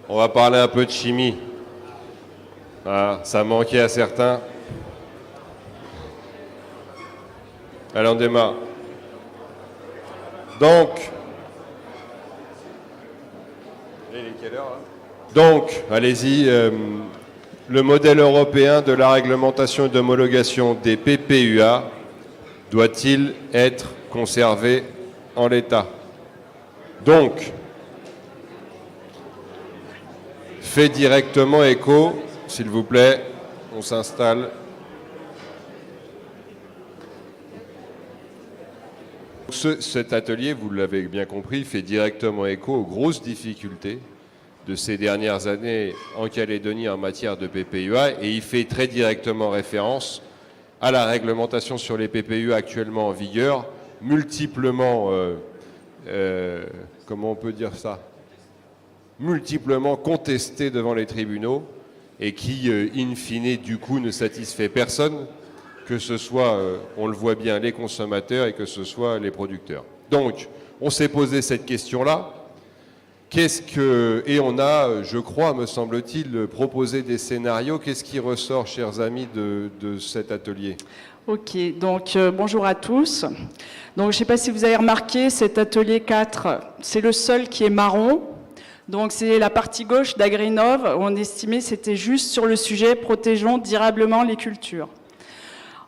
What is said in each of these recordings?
On va parler un peu de chimie. Ah, ça manquait à certains. Allez, on démarre. Donc, allez-y, le modèle européen de la réglementation et d'homologation des PPUA doit-il être conservé en l'état? Donc, fait directement écho, s'il vous plaît, on s'installe. Cet atelier, vous l'avez bien compris, fait directement écho aux grosses difficultés de ces dernières années en Calédonie en matière de PPUA, et il fait très directement référence à la réglementation sur les PPUA actuellement en vigueur, multiplement, comment on peut dire ça, multiplement contestée devant les tribunaux et qui, in fine, du coup, ne satisfait personne, que ce soit, on le voit bien, les consommateurs et que ce soit les producteurs. Donc, on s'est posé cette question-là. Et on a, je crois, me semble-t-il, proposé des scénarios. Qu'est-ce qui ressort, chers amis, de cet atelier? Ok, donc bonjour à tous. Donc, je ne sais pas si vous avez remarqué, cet atelier 4, c'est le seul qui est marron. Donc, c'est la partie gauche d'Agrinov. On estimait que c'était juste sur le sujet « Protégeons durablement les cultures ».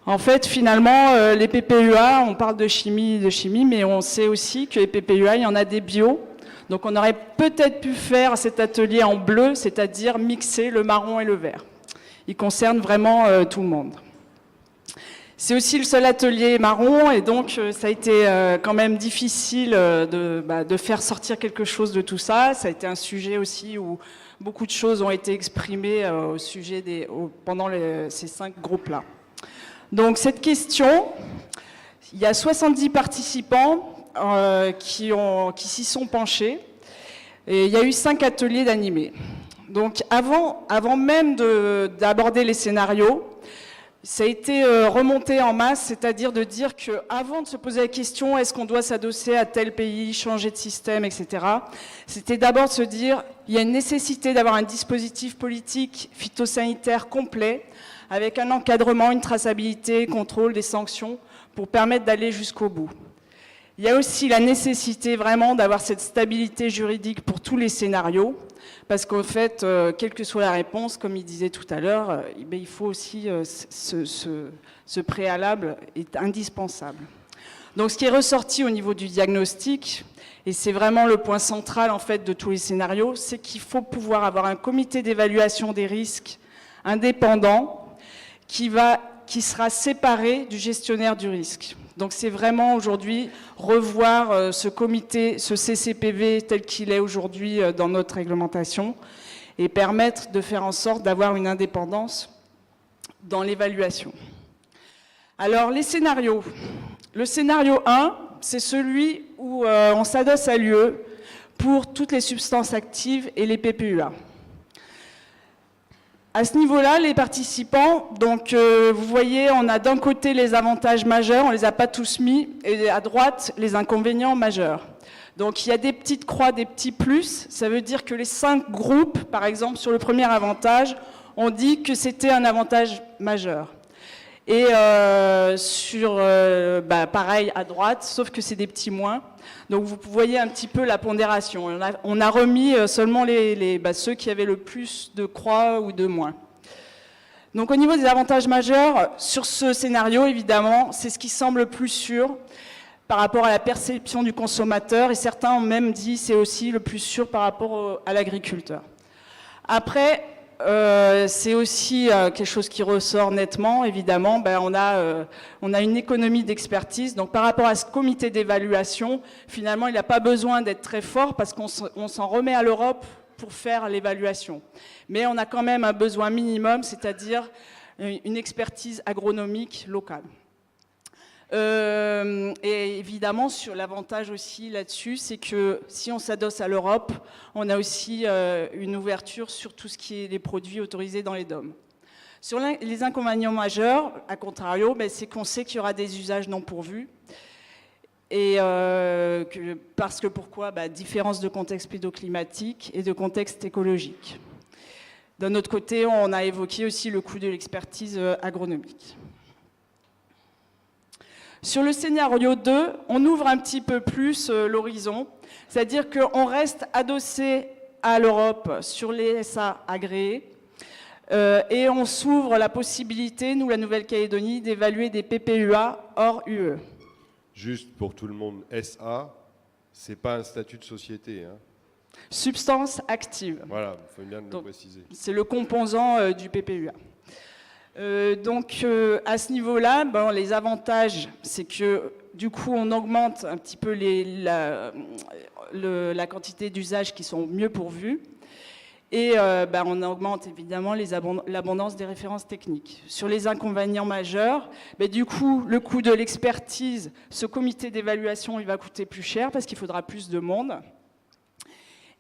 En fait, finalement, les PPUA, on parle de chimie, mais on sait aussi que les PPUA, il y en a des bio. Donc, on aurait peut-être pu faire cet atelier en bleu, c'est-à-dire mixer le marron et le vert. Il concerne vraiment tout le monde. C'est aussi le seul atelier marron, et donc ça a été quand même difficile de faire sortir quelque chose de tout ça. Ça a été un sujet aussi où beaucoup de choses ont été exprimées au sujet pendant ces 5 groupes-là. Donc cette question, il y a 70 participants qui s'y sont penchés, et il y a eu 5 ateliers d'animés. Donc avant même d'aborder les scénarios, ça a été remonté en masse, c'est-à-dire de dire qu'avant de se poser la question est-ce qu'on doit s'adosser à tel pays, changer de système, etc., c'était d'abord de se dire il y a une nécessité d'avoir un dispositif politique phytosanitaire complet avec un encadrement, une traçabilité, contrôle des sanctions pour permettre d'aller jusqu'au bout. Il y a aussi la nécessité vraiment d'avoir cette stabilité juridique pour tous les scénarios, parce qu'en fait, quelle que soit la réponse, comme il disait tout à l'heure, il faut aussi ce préalable est indispensable. Donc ce qui est ressorti au niveau du diagnostic, et c'est vraiment le point central en fait de tous les scénarios, c'est qu'il faut pouvoir avoir un comité d'évaluation des risques indépendant qui sera séparé du gestionnaire du risque. Donc c'est vraiment aujourd'hui revoir ce comité, ce CCPV tel qu'il est aujourd'hui dans notre réglementation et permettre de faire en sorte d'avoir une indépendance dans l'évaluation. Alors les scénarios. Le scénario 1, c'est celui où on s'adosse à l'UE pour toutes les substances actives et les PPUA. À ce niveau-là, les participants, donc vous voyez, on a d'un côté les avantages majeurs, on ne les a pas tous mis, et à droite, les inconvénients majeurs. Donc il y a des petites croix, des petits plus, ça veut dire que les 5 groupes, par exemple, sur le premier avantage, on dit que c'était un avantage majeur. Et pareil à droite, sauf que c'est des petits moins. Donc vous voyez un petit peu la pondération. On a remis seulement ceux qui avaient le plus de croix ou de moins. Donc au niveau des avantages majeurs, sur ce scénario, évidemment, c'est ce qui semble le plus sûr par rapport à la perception du consommateur. Et certains ont même dit que c'est aussi le plus sûr par rapport à l'agriculteur. Après, c'est aussi quelque chose qui ressort nettement, évidemment, on a une économie d'expertise. Donc par rapport à ce comité d'évaluation, finalement, il n'a pas besoin d'être très fort parce qu'on s'en remet à l'Europe pour faire l'évaluation. Mais on a quand même un besoin minimum, c'est-à-dire une expertise agronomique locale. Et évidemment, sur l'avantage aussi là-dessus, c'est que si on s'adosse à l'Europe, on a aussi une ouverture sur tout ce qui est les produits autorisés dans les DOM. Sur les inconvénients majeurs, à contrario, c'est qu'on sait qu'il y aura des usages non pourvus. Et parce que pourquoi? Différence de contexte pédoclimatique et de contexte écologique. D'un autre côté, on a évoqué aussi le coût de l'expertise agronomique. Sur le scénario 2, on ouvre un petit peu plus l'horizon, c'est-à-dire qu'on reste adossé à l'Europe sur les SA agréés et on s'ouvre la possibilité, nous, la Nouvelle-Calédonie, d'évaluer des PPUA hors UE. Juste pour tout le monde, SA, c'est pas un statut de société. Hein. Substance active. Voilà, il faut bien le préciser. C'est le composant du PPUA. Donc à ce niveau-là, les avantages, c'est que du coup on augmente un petit peu la quantité d'usages qui sont mieux pourvus et on augmente évidemment l'abondance des références techniques. Sur les inconvénients majeurs, du coup le coût de l'expertise, ce comité d'évaluation il va coûter plus cher parce qu'il faudra plus de monde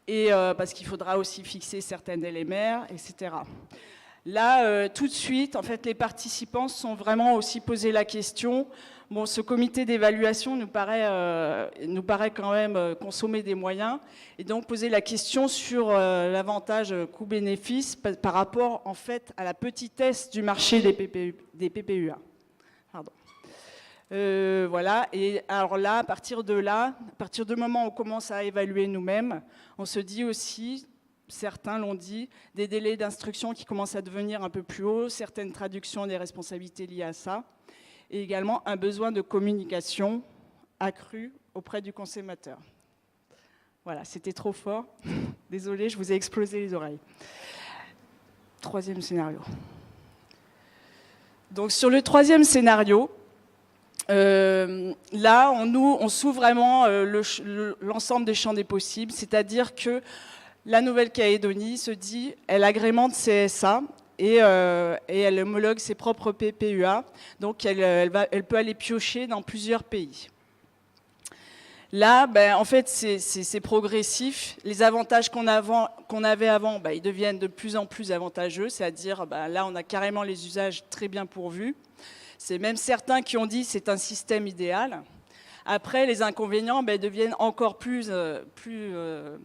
et parce qu'il faudra aussi fixer certaines LMR, etc. Là, tout de suite, en fait, les participants se sont vraiment aussi posé la question. Bon, ce comité d'évaluation nous paraît quand même consommer des moyens, et donc poser la question sur l'avantage coût-bénéfice par rapport, en fait, à la petitesse du marché des PPUA. Pardon. Voilà. Et alors là, à partir du moment où on commence à évaluer nous-mêmes, on se dit aussi, certains l'ont dit, des délais d'instruction qui commencent à devenir un peu plus hauts, certaines traductions des responsabilités liées à ça, et également un besoin de communication accru auprès du consommateur. Voilà, c'était trop fort. Désolée, je vous ai explosé les oreilles. Troisième scénario. Donc sur le troisième scénario, là, on s'ouvre vraiment l'ensemble des champs des possibles, c'est-à-dire que la Nouvelle-Calédonie se dit, elle agrémente CSA et elle homologue ses propres PPUA, donc elle peut aller piocher dans plusieurs pays. Là, en fait, c'est progressif. Les avantages qu'on avait avant, ils deviennent de plus en plus avantageux, c'est-à-dire là, on a carrément les usages très bien pourvus. C'est même certains qui ont dit que c'est un système idéal. Après, les inconvénients deviennent encore plus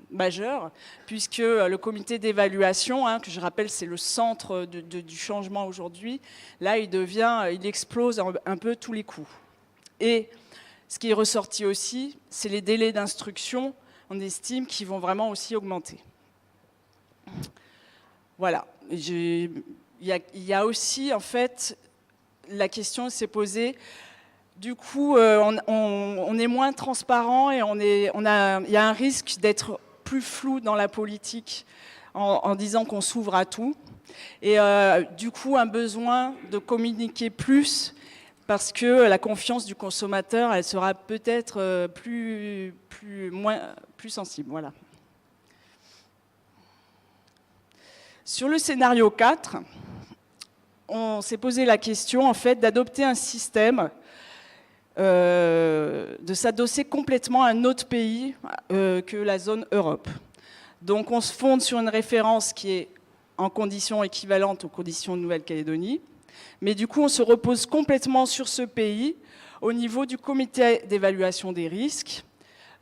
majeurs, puisque le comité d'évaluation, que je rappelle, c'est le centre du changement aujourd'hui, là, il explose un peu tous les coups. Et ce qui est ressorti aussi, c'est les délais d'instruction, on estime, qui vont vraiment aussi augmenter. Voilà. Il y a aussi, en fait, la question s'est posée. Du coup, on est moins transparent et il y a un risque d'être plus flou dans la politique en disant qu'on s'ouvre à tout. Et du coup, un besoin de communiquer plus parce que la confiance du consommateur, elle sera peut-être plus sensible. Voilà. Sur le scénario 4, on s'est posé la question en fait d'adopter un système de s'adosser complètement à un autre pays que la zone Europe. Donc on se fonde sur une référence qui est en conditions équivalentes aux conditions de Nouvelle-Calédonie, mais du coup on se repose complètement sur ce pays au niveau du comité d'évaluation des risques,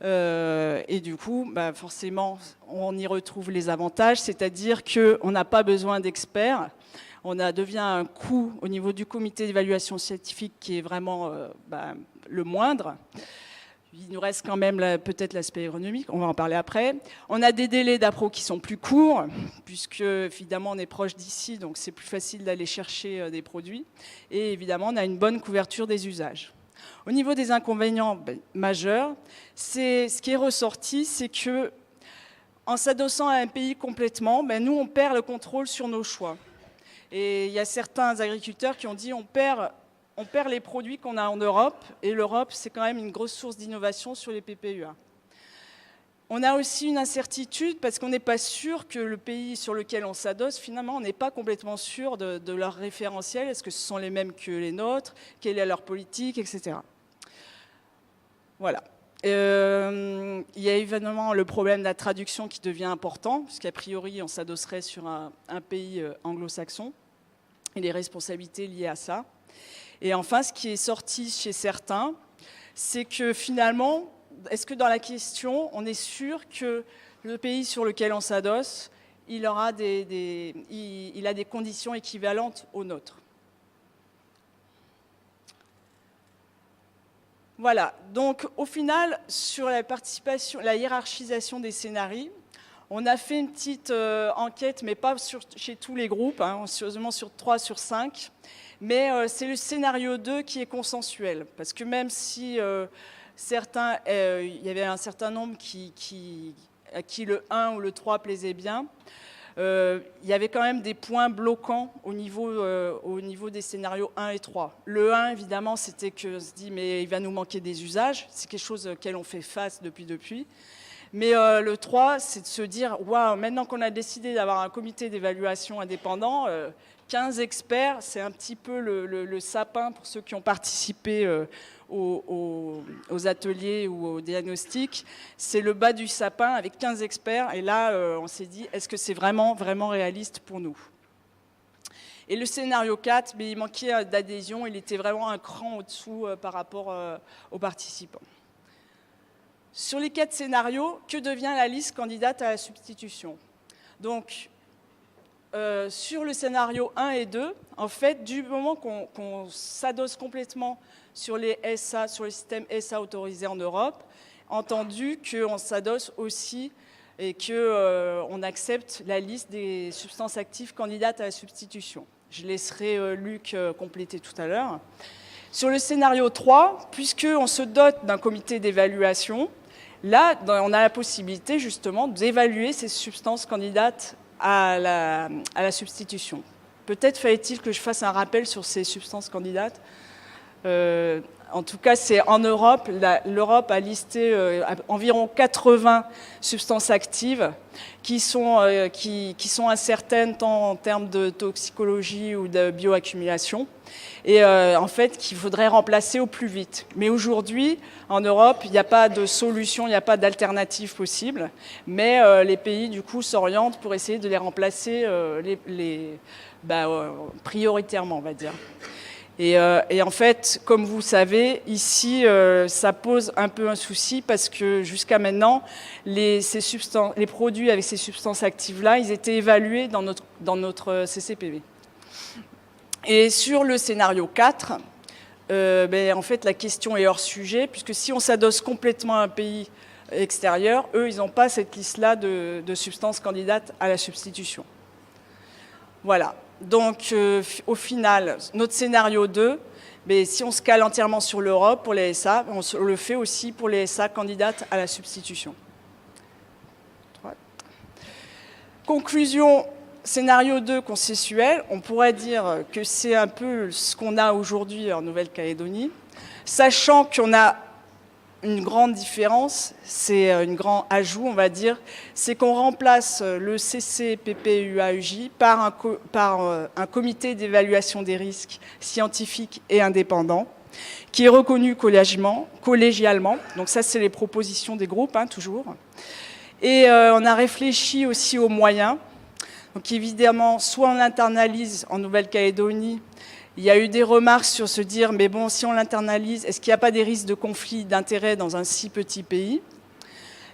et du coup forcément on y retrouve les avantages, c'est-à-dire qu'on n'a pas besoin d'experts. On devient un coût au niveau du comité d'évaluation scientifique qui est vraiment le moindre. Il nous reste quand même peut-être l'aspect agronomique, on va en parler après. On a des délais d'appro qui sont plus courts, puisque évidemment on est proche d'ici, donc c'est plus facile d'aller chercher des produits. Et évidemment on a une bonne couverture des usages. Au niveau des inconvénients majeurs, ce qui est ressorti, c'est que en s'adossant à un pays complètement, nous on perd le contrôle sur nos choix. Et il y a certains agriculteurs qui ont dit on perd les produits qu'on a en Europe, et l'Europe, c'est quand même une grosse source d'innovation sur les PPUA. On a aussi une incertitude parce qu'on n'est pas sûr que le pays sur lequel on s'adosse, finalement, on n'est pas complètement sûr de leur référentiel. Est-ce que ce sont les mêmes que les nôtres? Quelle est leur politique, etc. Voilà. Il y a évidemment le problème de la traduction qui devient important, puisqu'a priori, on s'adosserait sur un pays anglo-saxon, et les responsabilités liées à ça. Et enfin, ce qui est sorti chez certains, c'est que finalement, est-ce que dans la question, on est sûr que le pays sur lequel on s'adosse, il a des conditions équivalentes aux nôtres? Voilà, donc au final, sur la participation, la hiérarchisation des scénarios, on a fait une petite enquête, mais pas chez tous les groupes, hein, seulement sur 3 sur 5. Mais c'est le scénario 2 qui est consensuel. Parce que même si il y avait un certain nombre à qui le 1 ou le 3 plaisait bien, il y avait quand même des points bloquants au niveau des scénarios 1 et 3. Le 1, évidemment, c'était que se dit, mais il va nous manquer des usages. C'est quelque chose auquel on fait face depuis. Mais le 3, c'est de se dire, waouh, maintenant qu'on a décidé d'avoir un comité d'évaluation indépendant, 15 experts, c'est un petit peu le sapin pour ceux qui ont participé aux ateliers ou aux diagnostics. C'est le bas du sapin avec 15 experts. Et là, on s'est dit, est-ce que c'est vraiment réaliste pour nous? Et le scénario 4, mais il manquait d'adhésion. Il était vraiment un cran au-dessous par rapport aux participants. Sur les 4 scénarios, que devient la liste candidate à la substitution? Donc, sur le scénario 1 et 2, en fait, du moment qu'on s'adosse complètement sur les SA, sur le système SA autorisé en Europe, entendu qu'on s'adosse aussi et qu'on accepte la liste des substances actives candidates à la substitution. Je laisserai Luc compléter tout à l'heure. Sur le scénario 3, puisqu'on se dote d'un comité d'évaluation, là, on a la possibilité justement d'évaluer ces substances candidates à la substitution. Peut-être fallait-il que je fasse un rappel sur ces substances candidates. En tout cas, c'est en Europe. L'Europe a listé environ 80 substances actives qui sont incertaines tant en termes de toxicologie ou de bioaccumulation. Et en fait, qu'il faudrait remplacer au plus vite. Mais aujourd'hui, en Europe, il n'y a pas de solution, il n'y a pas d'alternative possible. Mais les pays, du coup, s'orientent pour essayer de les remplacer prioritairement, on va dire. Et en fait, comme vous savez, ici, ça pose un peu un souci parce que jusqu'à maintenant, les produits avec ces substances actives-là, ils étaient évalués dans notre CCPV. Et sur le scénario 4, en fait, la question est hors sujet, puisque si on s'adosse complètement à un pays extérieur, eux, ils n'ont pas cette liste-là de substances candidates à la substitution. Voilà. Donc, au final, notre scénario 2, si on se cale entièrement sur l'Europe pour les SA, on le fait aussi pour les SA candidates à la substitution. Conclusion, scénario 2 consensuel, on pourrait dire que c'est un peu ce qu'on a aujourd'hui en Nouvelle-Calédonie, sachant qu'on a une grande différence, c'est un grand ajout, on va dire, c'est qu'on remplace le CCPPUAEJ par un comité d'évaluation des risques scientifiques et indépendant, qui est reconnu collégialement. Donc ça, c'est les propositions des groupes, toujours. Et on a réfléchi aussi aux moyens. Donc évidemment, soit on l'internalise en Nouvelle-Calédonie. Il y a eu des remarques sur se dire, mais bon, si on l'internalise, est-ce qu'il n'y a pas des risques de conflit d'intérêts dans un si petit pays?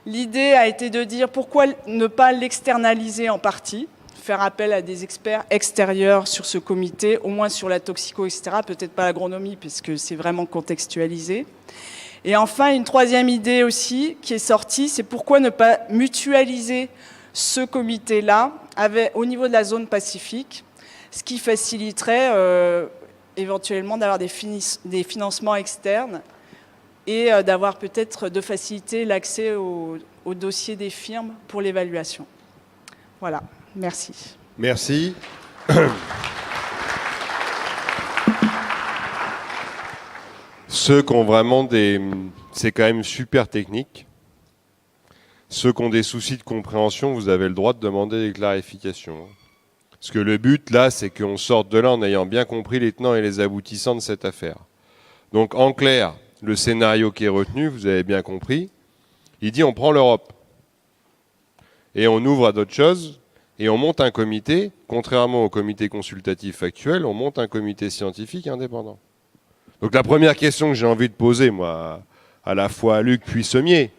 L'idée a été de dire, pourquoi ne pas l'externaliser en partie, faire appel à des experts extérieurs sur ce comité, au moins sur la toxico, etc., peut-être pas l'agronomie, puisque c'est vraiment contextualisé. Et enfin, une troisième idée aussi qui est sortie, c'est pourquoi ne pas mutualiser ce comité-là au niveau de la zone Pacifique, ce qui faciliterait éventuellement d'avoir des financements externes et d'avoir peut-être de faciliter l'accès au dossier des firmes pour l'évaluation. Voilà, merci. Merci. Ceux qui ont vraiment c'est quand même super technique. Ceux qui ont des soucis de compréhension, vous avez le droit de demander des clarifications. Parce que le but, là, c'est qu'on sorte de là en ayant bien compris les tenants et les aboutissants de cette affaire. Donc, en clair, le scénario qui est retenu, vous avez bien compris, il dit on prend l'Europe. Et on ouvre à d'autres choses, et on monte un comité, contrairement au comité consultatif actuel, on monte un comité scientifique indépendant. Donc, la première question que j'ai envie de poser, moi, à la fois à Luc Puissemier,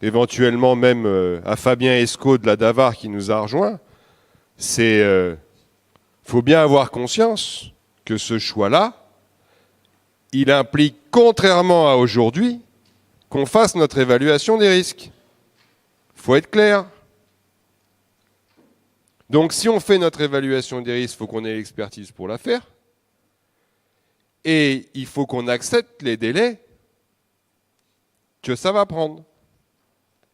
éventuellement même à Fabien Escaut de la Davar qui nous a rejoints, faut bien avoir conscience que ce choix-là, il implique, contrairement à aujourd'hui, qu'on fasse notre évaluation des risques. Il faut être clair. Donc si on fait notre évaluation des risques, il faut qu'on ait l'expertise pour la faire. Et il faut qu'on accepte les délais que ça va prendre.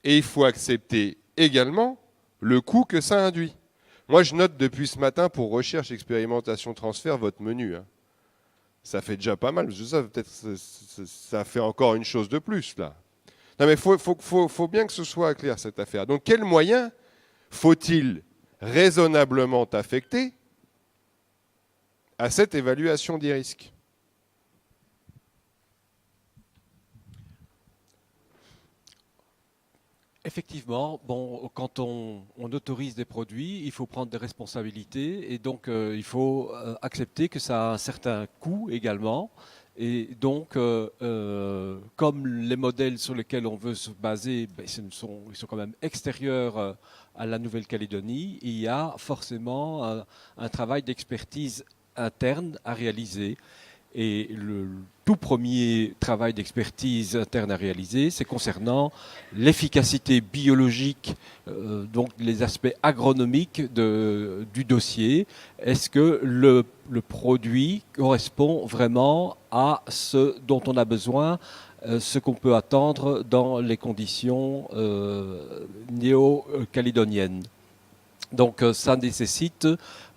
Et il faut accepter également le coût que ça induit. Moi, je note depuis ce matin pour recherche, expérimentation, transfert, votre menu. Hein. Ça fait déjà pas mal. Ça, peut-être, ça fait encore une chose de plus, là. Non, mais il faut bien que ce soit clair, cette affaire. Donc, quels moyens faut-il raisonnablement affecter à cette évaluation des risques ? Effectivement, bon, quand on autorise des produits, il faut prendre des responsabilités et donc il faut accepter que ça a un certain coût également. Et donc, comme les modèles sur lesquels on veut se baser, ben, ils sont quand même extérieurs à la Nouvelle-Calédonie, il y a forcément un travail d'expertise interne à réaliser. Et le tout premier travail d'expertise interne à réaliser, c'est concernant l'efficacité biologique, donc les aspects agronomiques du dossier. Est-ce que le produit correspond vraiment à ce dont on a besoin, ce qu'on peut attendre dans les conditions néo-calédoniennes? Donc ça nécessite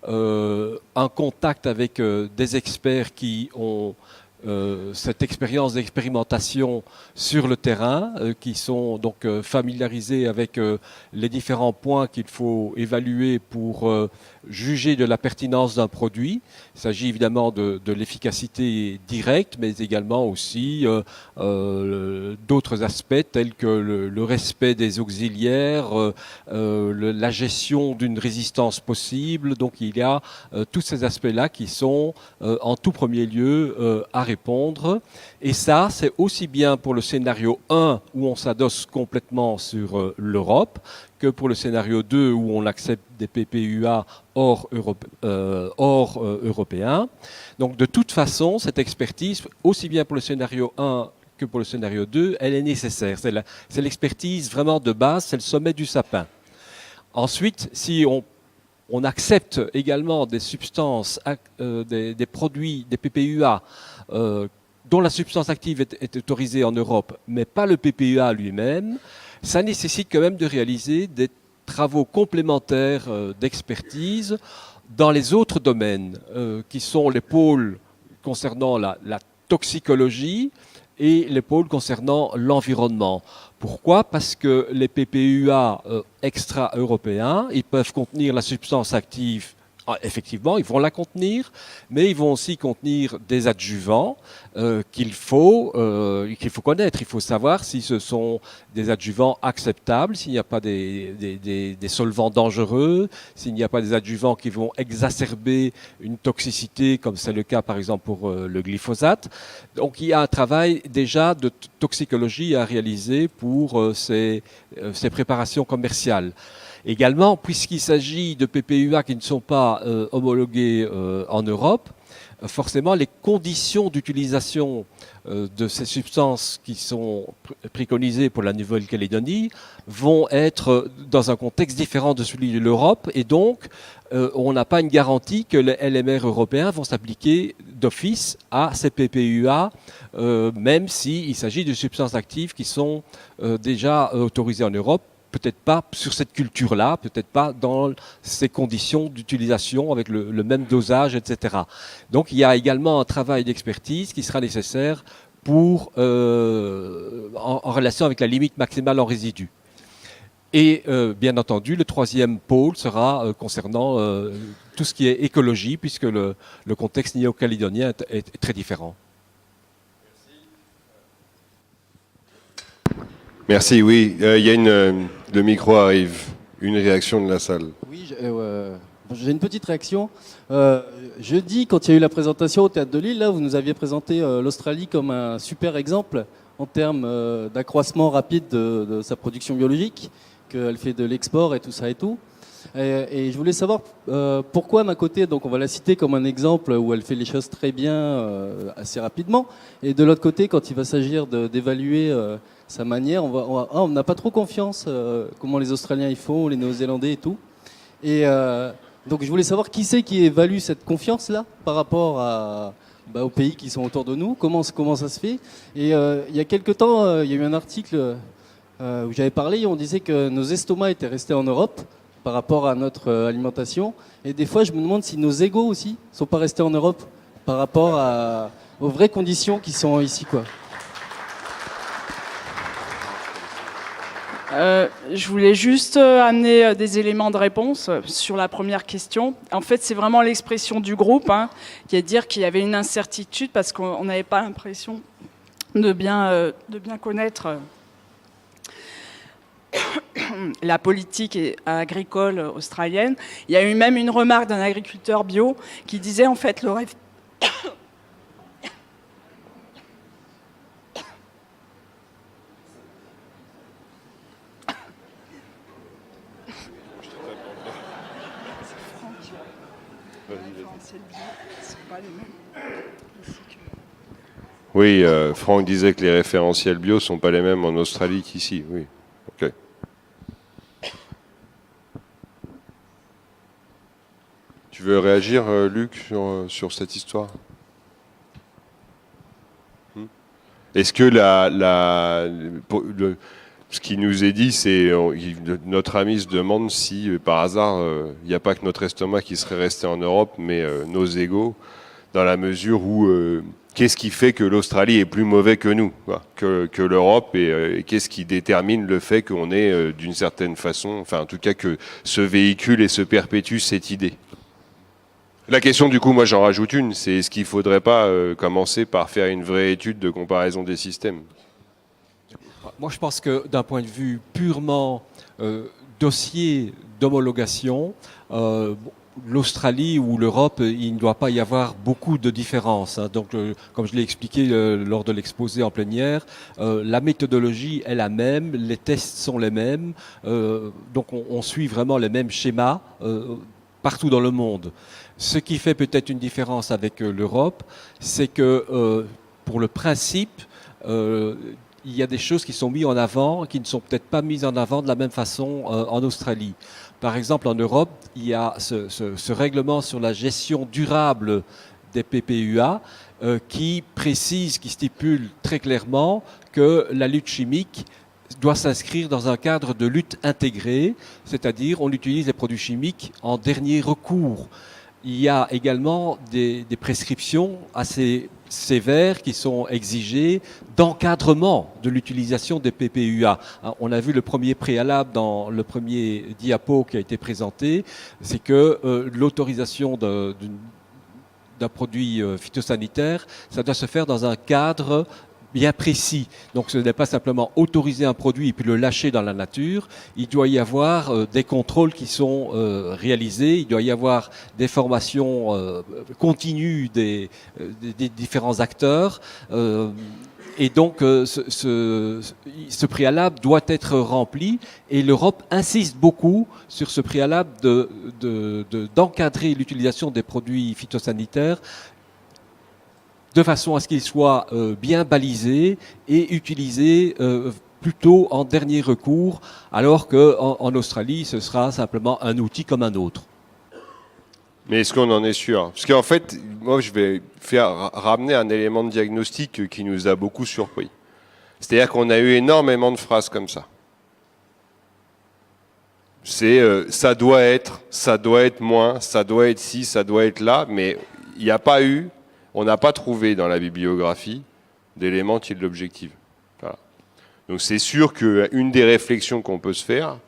un contact avec des experts qui ont cette expérience d'expérimentation sur le terrain, qui sont donc familiarisés avec les différents points qu'il faut évaluer pour juger de la pertinence d'un produit. Il s'agit évidemment de l'efficacité directe, mais également aussi d'autres aspects tels que le respect des auxiliaires, la gestion d'une résistance possible. Donc il y a tous ces aspects-là qui sont en tout premier lieu à répondre. Et ça, c'est aussi bien pour le scénario 1 où on s'adosse complètement sur l'Europe que pour le scénario 2 où on accepte des PPUA hors européens. Donc de toute façon, cette expertise, aussi bien pour le scénario 1 que pour le scénario 2, elle est nécessaire. C'est l'expertise vraiment de base, c'est le sommet du sapin. Ensuite, si on accepte également des substances, des produits, des PPUA, dont la substance active est autorisée en Europe, mais pas le PPUA lui-même, ça nécessite quand même de réaliser des travaux complémentaires d'expertise dans les autres domaines, qui sont les pôles concernant la toxicologie et les pôles concernant l'environnement. Pourquoi ? Parce que les PPUA extra-européens, ils peuvent contenir la substance active. Effectivement, ils vont la contenir, mais ils vont aussi contenir des adjuvants qu'il faut connaître. Il faut savoir si ce sont des adjuvants acceptables, s'il n'y a pas des solvants dangereux, s'il n'y a pas des adjuvants qui vont exacerber une toxicité, comme c'est le cas par exemple pour le glyphosate. Donc il y a un travail déjà de toxicologie à réaliser pour ces préparations commerciales. Également, puisqu'il s'agit de PPUA qui ne sont pas homologués en Europe, forcément les conditions d'utilisation de ces substances qui sont préconisées pour la Nouvelle-Calédonie vont être dans un contexte différent de celui de l'Europe et donc on n'a pas une garantie que les LMR européens vont s'appliquer d'office à ces PPUA, même s'il s'agit de substances actives qui sont déjà autorisées en Europe. Peut-être pas sur cette culture-là, peut-être pas dans ces conditions d'utilisation avec le même dosage, etc. Donc il y a également un travail d'expertise qui sera nécessaire pour, en relation avec la limite maximale en résidus. Et bien entendu, le troisième pôle sera concernant tout ce qui est écologie, puisque le contexte néo-calédonien est très différent. Merci, oui. Il y a le micro arrive. Une réaction de la salle. Oui, j'ai une petite réaction. Jeudi, quand il y a eu la présentation au Théâtre de Lille, là, vous nous aviez présenté l'Australie comme un super exemple en termes d'accroissement rapide de sa production biologique, qu'elle fait de l'export et tout ça et tout. Et je voulais savoir pourquoi d'un côté, donc on va la citer comme un exemple où elle fait les choses très bien assez rapidement, et de l'autre côté, quand il va s'agir d'évaluer sa manière, on n'a pas trop confiance comment les Australiens y font, les Néo-Zélandais et tout. Et donc je voulais savoir qui c'est qui évalue cette confiance-là par rapport aux pays qui sont autour de nous, comment ça se fait. Et il y a quelque temps, il y a eu un article où j'avais parlé, on disait que nos estomacs étaient restés en Europe par rapport à notre alimentation. Et des fois, je me demande si nos égos aussi ne sont pas restés en Europe par rapport aux vraies conditions qui sont ici, quoi. Je voulais juste amener des éléments de réponse sur la première question. En fait, c'est vraiment l'expression du groupe, qui est de dire qu'il y avait une incertitude parce qu'on n'avait pas l'impression de bien connaître la politique agricole australienne. Il y a eu même une remarque d'un agriculteur bio qui disait en fait le rêve. Oui, Franck disait que les référentiels bio ne sont pas les mêmes en Australie qu'ici. Oui, ok. Tu veux réagir, Luc, sur cette histoire? Est-ce que ce qui nous est dit, c'est notre ami se demande si, par hasard, il n'y a pas que notre estomac qui serait resté en Europe, mais nos égos, dans la mesure où qu'est-ce qui fait que l'Australie est plus mauvais que nous, que l'Europe, et qu'est-ce qui détermine le fait qu'on est d'une certaine façon, enfin en tout cas que se véhicule et se perpétue cette idée. La question, du coup, moi j'en rajoute une, c'est est-ce qu'il ne faudrait pas commencer par faire une vraie étude de comparaison des systèmes? Moi, je pense que d'un point de vue purement dossier d'homologation, l'Australie ou l'Europe, il ne doit pas y avoir beaucoup de différences. Donc, comme je l'ai expliqué lors de l'exposé en plénière, la méthodologie est la même, les tests sont les mêmes, donc on suit vraiment les mêmes schémas partout dans le monde. Ce qui fait peut-être une différence avec l'Europe, c'est que pour le principe, il y a des choses qui sont mises en avant, qui ne sont peut-être pas mises en avant de la même façon en Australie. Par exemple, en Europe, il y a ce règlement sur la gestion durable des PPUA qui précise, qui stipule très clairement que la lutte chimique doit s'inscrire dans un cadre de lutte intégrée, c'est-à-dire on utilise les produits chimiques en dernier recours. Il y a également des prescriptions assez sévères qui sont exigées d'encadrement de l'utilisation des PPUA. On a vu le premier préalable dans le premier diapo qui a été présenté, c'est que l'autorisation d'un produit phytosanitaire, ça doit se faire dans un cadre bien précis. Donc ce n'est pas simplement autoriser un produit et puis le lâcher dans la nature. Il doit y avoir des contrôles qui sont réalisés. Il doit y avoir des formations continues des différents acteurs. Et donc ce préalable doit être rempli et l'Europe insiste beaucoup sur ce préalable d'encadrer l'utilisation des produits phytosanitaires de façon à ce qu'ils soient bien balisés et utilisés plutôt en dernier recours, alors qu'en Australie, ce sera simplement un outil comme un autre. Mais est-ce qu'on en est sûr? Parce qu'en fait, moi, je vais ramener un élément de diagnostic qui nous a beaucoup surpris. C'est-à-dire qu'on a eu énormément de phrases comme ça. C'est ça doit être moins, ça doit être ci, ça doit être là, mais il n'y a pas eu, on n'a pas trouvé dans la bibliographie d'éléments qui l'objectivent. Voilà. Donc c'est sûr qu'une des réflexions qu'on peut se faire,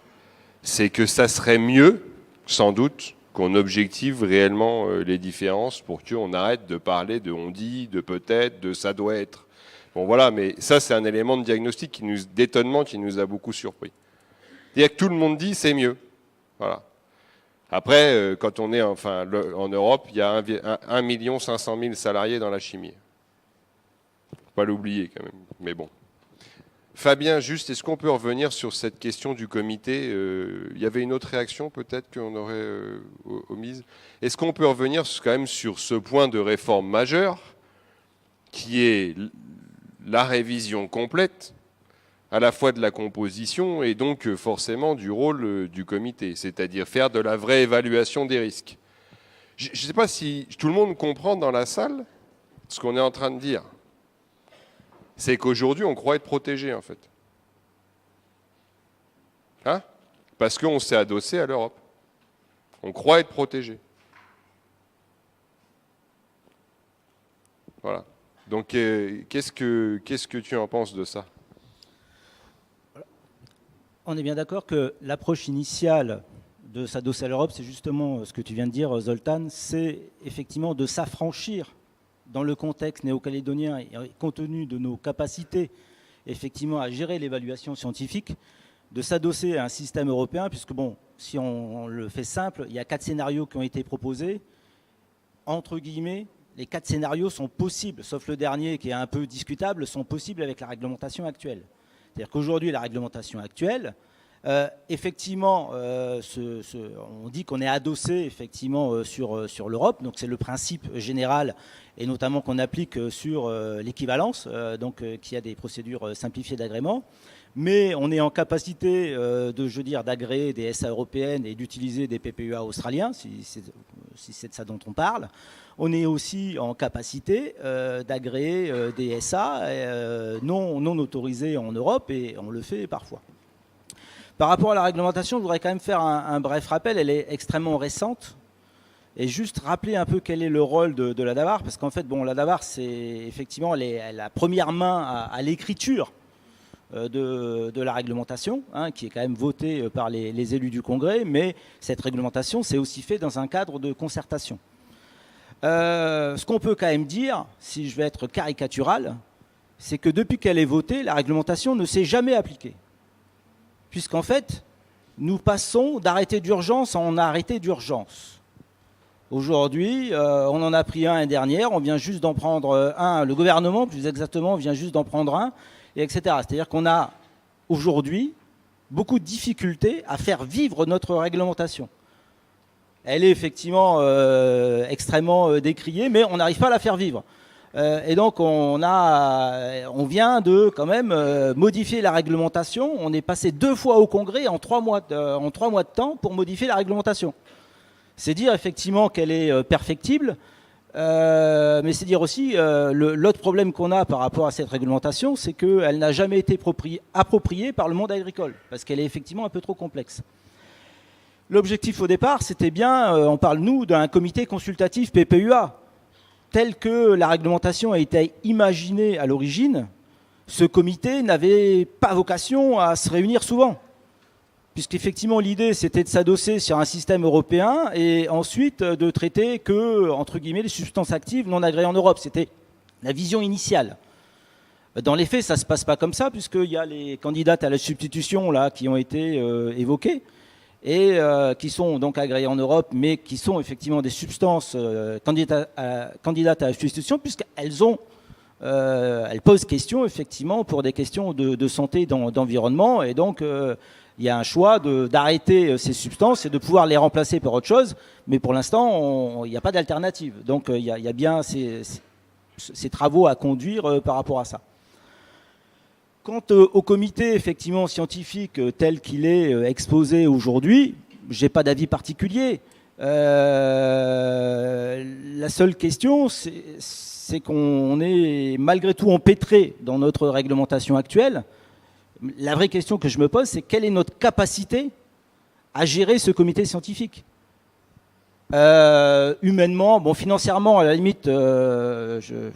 c'est que ça serait mieux, sans doute, qu'on objective réellement les différences pour qu'on arrête de parler de on dit, de peut-être, de ça doit être. Bon voilà, mais ça c'est un élément de diagnostic d'étonnement qui nous a beaucoup surpris. C'est-à-dire que tout le monde dit c'est mieux. Voilà. Après, quand on est en Europe, il y a 1 500 000 salariés dans la chimie. Faut pas l'oublier quand même, mais bon. Fabien, juste, est-ce qu'on peut revenir sur cette question du comité? Il y avait une autre réaction peut-être qu'on aurait omise. Est-ce qu'on peut revenir quand même sur ce point de réforme majeure, qui est la révision complète, à la fois de la composition et donc forcément du rôle du comité, c'est-à-dire faire de la vraie évaluation des risques? Je ne sais pas si tout le monde comprend dans la salle ce qu'on est en train de dire. C'est qu'aujourd'hui, on croit être protégé, en fait. Hein? Parce qu'on s'est adossé à l'Europe. On croit être protégé. Voilà. Donc, qu'est-ce que tu en penses de ça? On est bien d'accord que l'approche initiale de s'adosser à l'Europe, c'est justement ce que tu viens de dire, Zoltan, c'est effectivement de s'affranchir dans le contexte néo-calédonien et compte tenu de nos capacités effectivement à gérer l'évaluation scientifique, de s'adosser à un système européen, puisque bon, si on le fait simple, il y a 4 scénarios qui ont été proposés. Entre guillemets, les 4 scénarios sont possibles, sauf le dernier qui est un peu discutable, sont possibles avec la réglementation actuelle. C'est-à-dire qu'aujourd'hui, la réglementation actuelle, effectivement, on dit qu'on est adossé effectivement sur l'Europe, donc c'est le principe général et notamment qu'on applique sur l'équivalence, donc qui a des procédures simplifiées d'agrément. Mais on est en capacité d'agréer des SA européennes et d'utiliser des PPUA australiens, si c'est de ça dont on parle. On est aussi en capacité d'agréer des SA non autorisés en Europe, et on le fait parfois. Par rapport à la réglementation, je voudrais quand même faire un bref rappel. Elle est extrêmement récente. Et juste rappeler un peu quel est le rôle de la DAVAR, parce qu'en fait, bon, la DAVAR, c'est effectivement la première main à l'écriture de la réglementation, hein, qui est quand même votée par les élus du Congrès, mais cette réglementation, c'est aussi fait dans un cadre de concertation. Ce qu'on peut quand même dire, si je vais être caricatural, c'est que depuis qu'elle est votée, la réglementation ne s'est jamais appliquée. Puisqu'en fait, nous passons d'arrêté d'urgence en arrêté d'urgence. Aujourd'hui, on en a pris un dernière, on vient juste d'en prendre un, le gouvernement plus exactement vient juste d'en prendre un, et etc. C'est-à-dire qu'on a aujourd'hui beaucoup de difficultés à faire vivre notre réglementation. Elle est effectivement extrêmement décriée, mais on n'arrive pas à la faire vivre. Et donc on vient de quand même modifier la réglementation. On est passé 2 fois au Congrès en 3 mois de temps pour modifier la réglementation. C'est dire effectivement qu'elle est perfectible, mais c'est dire aussi l'autre problème qu'on a par rapport à cette réglementation, c'est qu'elle n'a jamais été appropriée par le monde agricole, parce qu'elle est effectivement un peu trop complexe. L'objectif au départ, c'était bien, on parle nous d'un comité consultatif PPUA. Tel que la réglementation a été imaginée à l'origine, ce comité n'avait pas vocation à se réunir souvent. Puisqu'effectivement, l'idée, c'était de s'adosser sur un système européen et ensuite de traiter que, entre guillemets, les substances actives non agréées en Europe. C'était la vision initiale. Dans les faits, ça ne se passe pas comme ça, puisqu'il y a les candidates à la substitution là, qui ont été évoquées, et qui sont donc agréées en Europe, mais qui sont effectivement des substances candidates à la substitution, puisqu'elles elles posent question effectivement pour des questions de santé, d'environnement, et donc il y a un choix d'arrêter ces substances et de pouvoir les remplacer par autre chose, mais pour l'instant il n'y a pas d'alternative. Donc il y a bien ces travaux à conduire par rapport à ça. Quant au comité effectivement scientifique tel qu'il est exposé aujourd'hui, j'ai pas d'avis particulier. La seule question, c'est qu'on est malgré tout empêtré dans notre réglementation actuelle. La vraie question que je me pose, c'est quelle est notre capacité à gérer ce comité scientifique. Humainement, bon, financièrement, à la limite, je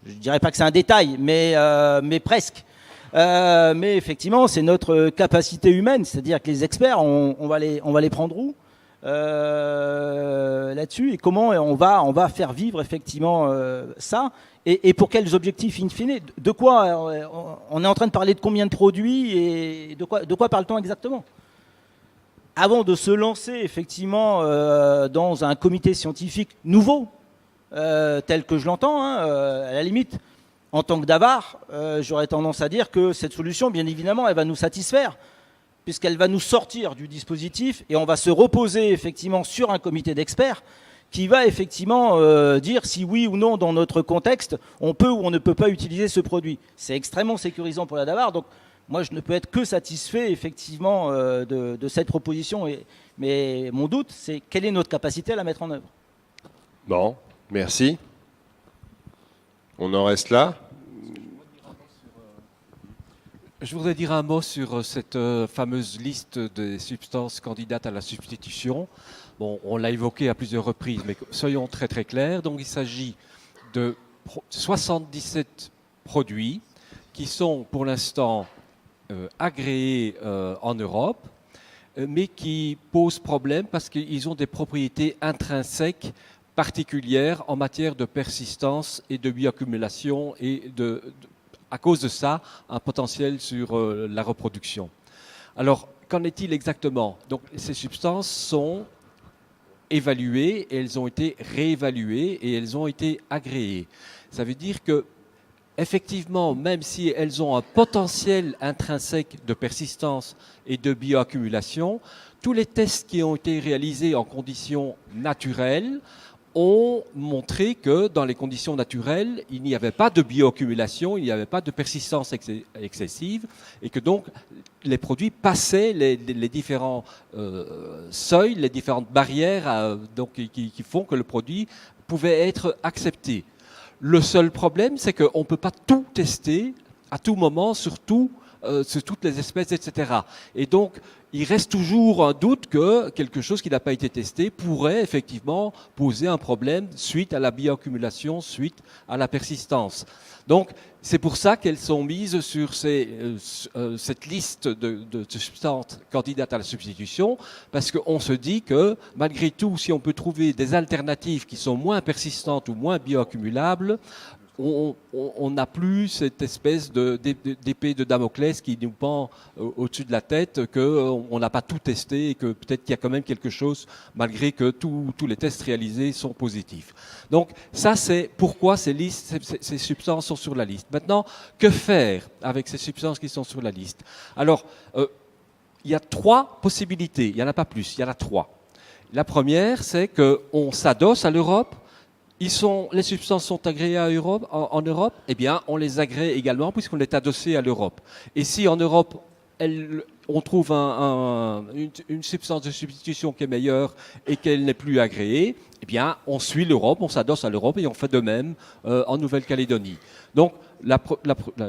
dirais pas que c'est un détail, mais presque. Mais effectivement, c'est notre capacité humaine, c'est-à-dire que les experts, on va les prendre où là-dessus, et comment on va faire vivre effectivement ça, et pour quels objectifs in fine, de quoi on est en train de parler, de combien de produits, et de quoi parle-t-on exactement? Avant de se lancer effectivement dans un comité scientifique nouveau, tel que je l'entends, à la limite, En tant que Davar, j'aurais tendance à dire que cette solution, bien évidemment, elle va nous satisfaire, puisqu'elle va nous sortir du dispositif et on va se reposer effectivement sur un comité d'experts qui va effectivement dire si oui ou non, dans notre contexte, on peut ou on ne peut pas utiliser ce produit. C'est extrêmement sécurisant pour la Davar, donc moi je ne peux être que satisfait effectivement de cette proposition. Mais mon doute, c'est quelle est notre capacité à la mettre en œuvre. Bon, merci. On en reste là. Je voudrais dire un mot sur cette fameuse liste des substances candidates à la substitution. Bon, on l'a évoqué à plusieurs reprises, mais soyons très très clairs. Donc il s'agit de 77 produits qui sont pour l'instant agréés en Europe, mais qui posent problème parce qu'ils ont des propriétés intrinsèques particulières en matière de persistance et de bioaccumulation et à cause de ça, un potentiel sur la reproduction. Alors, qu'en est-il exactement? Donc, ces substances sont évaluées, et elles ont été réévaluées et elles ont été agréées. Ça veut dire que, effectivement, même si elles ont un potentiel intrinsèque de persistance et de bioaccumulation, tous les tests qui ont été réalisés en conditions naturelles ont montré que dans les conditions naturelles, il n'y avait pas de bioaccumulation, il n'y avait pas de persistance excessive, et que donc les produits passaient les différents seuils, les différentes barrières donc, qui font que le produit pouvait être accepté. Le seul problème, c'est qu'on ne peut pas tout tester à tout moment, sur toutes les espèces, etc. Et donc, il reste toujours un doute que quelque chose qui n'a pas été testé pourrait effectivement poser un problème suite à la bioaccumulation, suite à la persistance. Donc, c'est pour ça qu'elles sont mises sur cette liste de substances candidates à la substitution, parce qu'on se dit que, malgré tout, si on peut trouver des alternatives qui sont moins persistantes ou moins bioaccumulables, on n'a plus cette espèce d'épée de Damoclès qui nous pend au-dessus de la tête, qu'on n'a pas tout testé et que peut-être qu'il y a quand même quelque chose, malgré que tous les tests réalisés sont positifs. Donc ça, c'est pourquoi ces substances sont sur la liste. Maintenant, que faire avec ces substances qui sont sur la liste? Alors, il y a 3 possibilités, il n'y en a pas plus, il y en a 3. La première, c'est qu'on s'adosse à l'Europe. Les substances sont agréées en Europe, eh bien, on les agrée également puisqu'on est adossé à l'Europe. Et si en Europe, on trouve une substance de substitution qui est meilleure et qu'elle n'est plus agréée, eh bien, on suit l'Europe, on s'adosse à l'Europe et on fait de même en Nouvelle-Calédonie. Donc, la première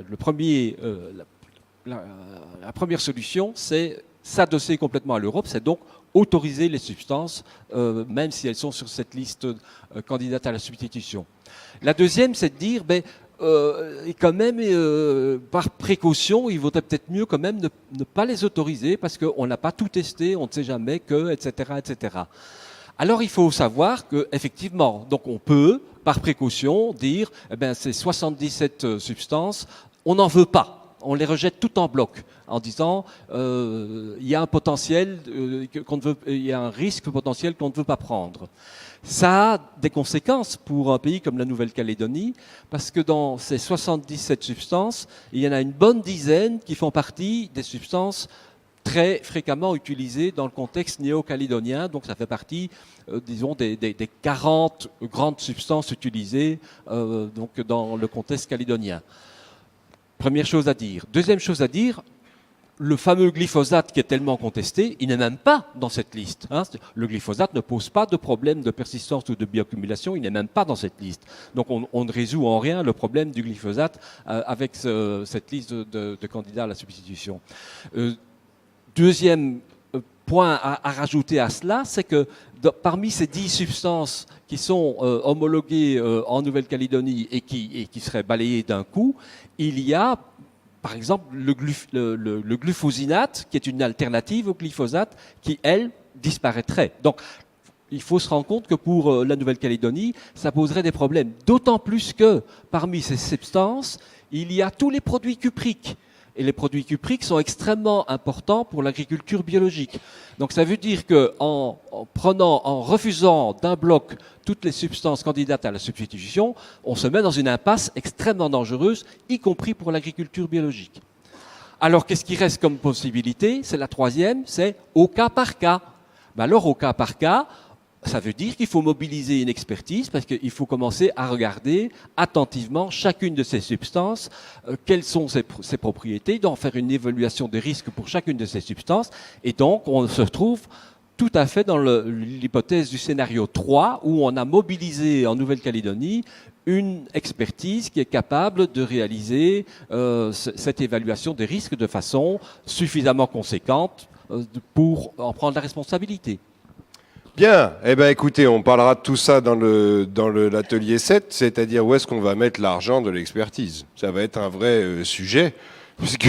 solution, c'est s'adosser complètement à l'Europe, c'est donc autoriser les substances, même si elles sont sur cette liste candidate à la substitution. La deuxième, c'est de dire, quand même, par précaution, il vaudrait peut-être mieux quand même ne pas les autoriser parce qu'on n'a pas tout testé, on ne sait jamais que, etc., etc. Alors, il faut savoir qu'effectivement, donc on peut, par précaution, dire, ces 77 substances, on n'en veut pas. On les rejette tout en bloc en disant il y a un potentiel il y a un risque potentiel qu'on ne veut pas prendre. Ça a des conséquences pour un pays comme la Nouvelle-Calédonie parce que dans ces 77 substances, il y en a une bonne dizaine qui font partie des substances très fréquemment utilisées dans le contexte néo-calédonien. Donc ça fait partie, disons, des 40 grandes substances utilisées donc dans le contexte calédonien. Première chose à dire. Deuxième chose à dire, le fameux glyphosate qui est tellement contesté, il n'est même pas dans cette liste. Le glyphosate ne pose pas de problème de persistance ou de bioaccumulation, il n'est même pas dans cette liste. Donc on ne résout en rien le problème du glyphosate avec cette liste de candidats à la substitution. Deuxième point à rajouter à cela, c'est que parmi ces 10 substances qui sont homologuées en Nouvelle-Calédonie et qui seraient balayées d'un coup, il y a, par exemple, le glufosinate, qui est une alternative au glyphosate, qui, elle, disparaîtrait. Donc, il faut se rendre compte que pour la Nouvelle-Calédonie, ça poserait des problèmes. D'autant plus que, parmi ces substances, il y a tous les produits cupriques. Et les produits cupriques sont extrêmement importants pour l'agriculture biologique. Donc ça veut dire qu'en refusant d'un bloc toutes les substances candidates à la substitution, on se met dans une impasse extrêmement dangereuse, y compris pour l'agriculture biologique. Alors qu'est-ce qui reste comme possibilité? C'est la troisième, c'est au cas par cas. Ben alors au cas par cas, ça veut dire qu'il faut mobiliser une expertise parce qu'il faut commencer à regarder attentivement chacune de ces substances, quelles sont ses propriétés, d'en faire une évaluation des risques pour chacune de ces substances. Et donc, on se trouve tout à fait dans l'hypothèse du scénario 3 où on a mobilisé en Nouvelle-Calédonie une expertise qui est capable de réaliser cette évaluation des risques de façon suffisamment conséquente pour en prendre la responsabilité. Bien, eh ben écoutez, on parlera de tout ça dans l'atelier 7, c'est-à-dire où est-ce qu'on va mettre l'argent de l'expertise. Ça va être un vrai sujet, puisque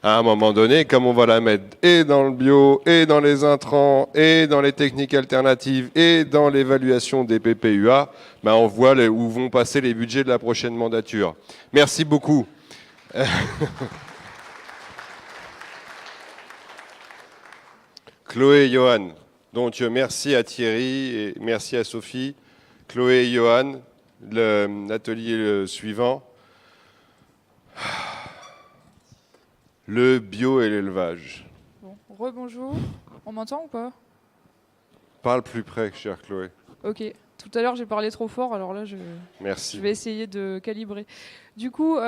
à un moment donné, comme on va la mettre et dans le bio, et dans les intrants, et dans les techniques alternatives, et dans l'évaluation des PPUA, ben on voit où vont passer les budgets de la prochaine mandature. Merci beaucoup. Chloé et Johan. Donc merci à Thierry et merci à Sophie. Chloé et Johan, l'atelier suivant. Le bio et l'élevage. Bon, rebonjour. On m'entend ou pas? Parle plus près, chère Chloé. Ok. Tout à l'heure, j'ai parlé trop fort, alors là, Merci. je vais essayer de calibrer. Du coup, sur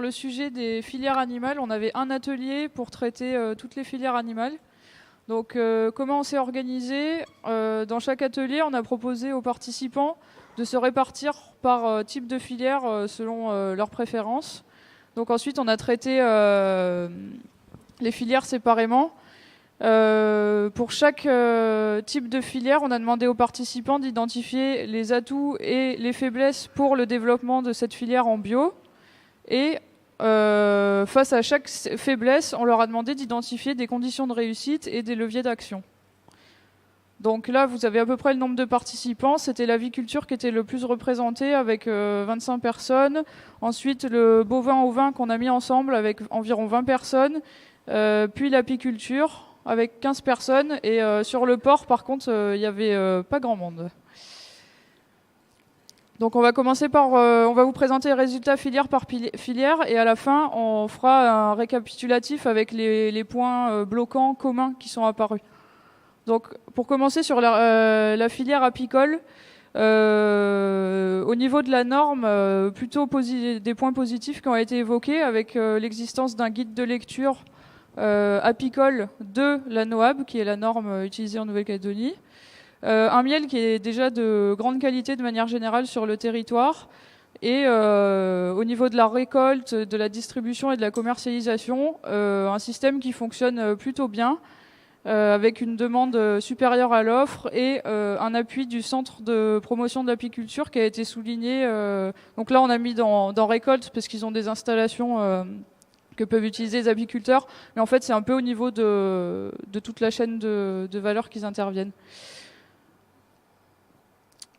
le sujet des filières animales, on avait un atelier pour traiter toutes les filières animales. Donc, comment on s'est organisé? Dans chaque atelier, on a proposé aux participants de se répartir par type de filière selon leurs préférences. Donc ensuite, on a traité les filières séparément. Pour chaque type de filière, on a demandé aux participants d'identifier les atouts et les faiblesses pour le développement de cette filière en bio. Et face à chaque faiblesse, on leur a demandé d'identifier des conditions de réussite et des leviers d'action. Donc là, vous avez à peu près le nombre de participants. C'était l'aviculture qui était le plus représenté avec 25 personnes. Ensuite, le bovin ovin qu'on a mis ensemble avec environ 20 personnes. Puis l'apiculture avec 15 personnes. Et sur le porc, par contre, il n'y avait pas grand monde. Donc on va commencer par, on va vous présenter les résultats filière par filière et à la fin on fera un récapitulatif avec les points bloquants communs qui sont apparus. Donc pour commencer sur la filière apicole, au niveau de la norme, plutôt des points positifs qui ont été évoqués avec l'existence d'un guide de lecture apicole de la NOAB, qui est la norme utilisée en Nouvelle-Calédonie. Un miel qui est déjà de grande qualité de manière générale sur le territoire. Et au niveau de la récolte, de la distribution et de la commercialisation, un système qui fonctionne plutôt bien, avec une demande supérieure à l'offre et un appui du centre de promotion de l'apiculture qui a été souligné. Donc là, on a mis dans récolte parce qu'ils ont des installations que peuvent utiliser les apiculteurs. Mais en fait, c'est un peu au niveau de toute la chaîne de valeur qu'ils interviennent.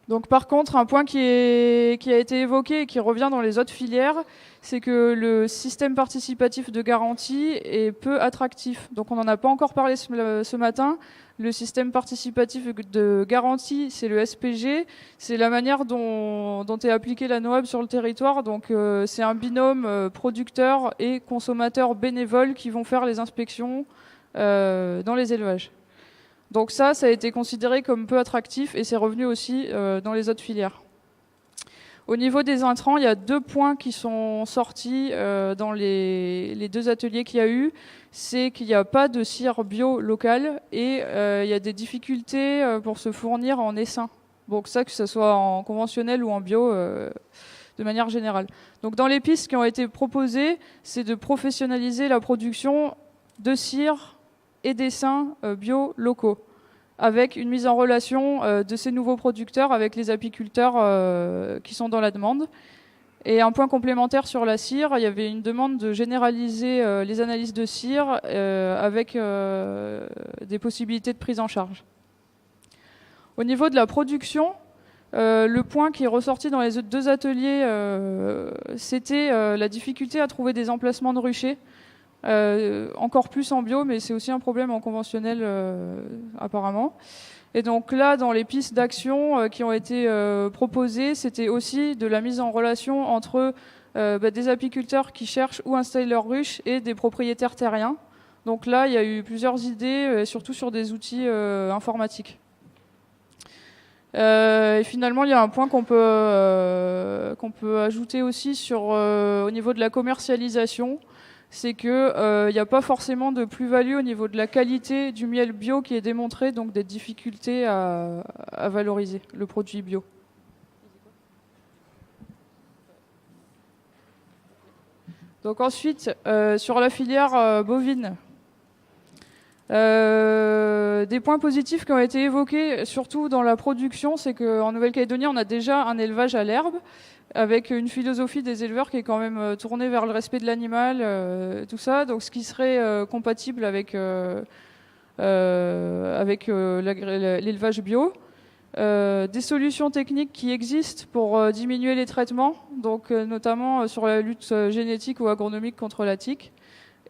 Donc par contre, un point qui a été évoqué et qui revient dans les autres filières, c'est que le système participatif de garantie est peu attractif. Donc on n'en a pas encore parlé ce matin. Le système participatif de garantie, c'est le SPG. C'est la manière dont est appliquée la NOAB sur le territoire. Donc c'est un binôme producteur et consommateur bénévole qui vont faire les inspections dans les élevages. Donc ça a été considéré comme peu attractif et c'est revenu aussi dans les autres filières. Au niveau des intrants, il y a 2 points qui sont sortis dans les 2 ateliers qu'il y a eu. C'est qu'il n'y a pas de cire bio locale et il y a des difficultés pour se fournir en essaim. Donc ça, que ce soit en conventionnel ou en bio, de manière générale. Donc dans les pistes qui ont été proposées, c'est de professionnaliser la production de cire et d'essaims bio locaux, avec une mise en relation de ces nouveaux producteurs avec les apiculteurs qui sont dans la demande. Et un point complémentaire sur la cire, il y avait une demande de généraliser les analyses de cire avec des possibilités de prise en charge. Au niveau de la production, Le point qui est ressorti dans les deux ateliers, c'était la difficulté à trouver des emplacements de ruchers. Encore plus en bio, mais c'est aussi un problème en conventionnel apparemment. Et donc là, dans les pistes d'action qui ont été proposées, c'était aussi de la mise en relation entre des apiculteurs qui cherchent où installer leurs ruches et des propriétaires terriens. Donc là, il y a eu plusieurs idées, surtout sur des outils informatiques. Et finalement, il y a un point qu'on peut ajouter aussi au niveau de la commercialisation, c'est qu'il n'y a pas forcément de plus-value au niveau de la qualité du miel bio qui est démontré, donc des difficultés à valoriser le produit bio. Donc ensuite, sur la filière bovine, des points positifs qui ont été évoqués, surtout dans la production, c'est qu'en Nouvelle-Calédonie, on a déjà un élevage à l'herbe, avec une philosophie des éleveurs qui est quand même tournée vers le respect de l'animal, tout ça, donc ce qui serait compatible avec l'élevage bio. Des solutions techniques qui existent pour diminuer les traitements, donc notamment sur la lutte génétique ou agronomique contre la tique.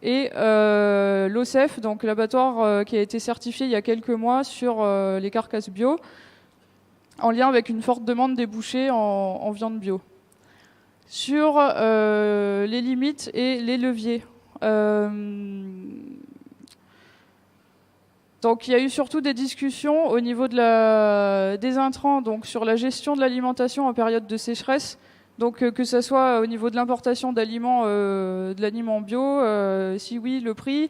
Et l'OCEF, donc l'abattoir qui a été certifié il y a quelques mois sur les carcasses bio, en lien avec une forte demande des bouchers en viande bio. Sur les limites et les leviers. Donc il y a eu surtout des discussions au niveau des intrants, donc sur la gestion de l'alimentation en période de sécheresse. Donc que ce soit au niveau de l'importation d'aliments, de l'aliment bio, si oui, le prix.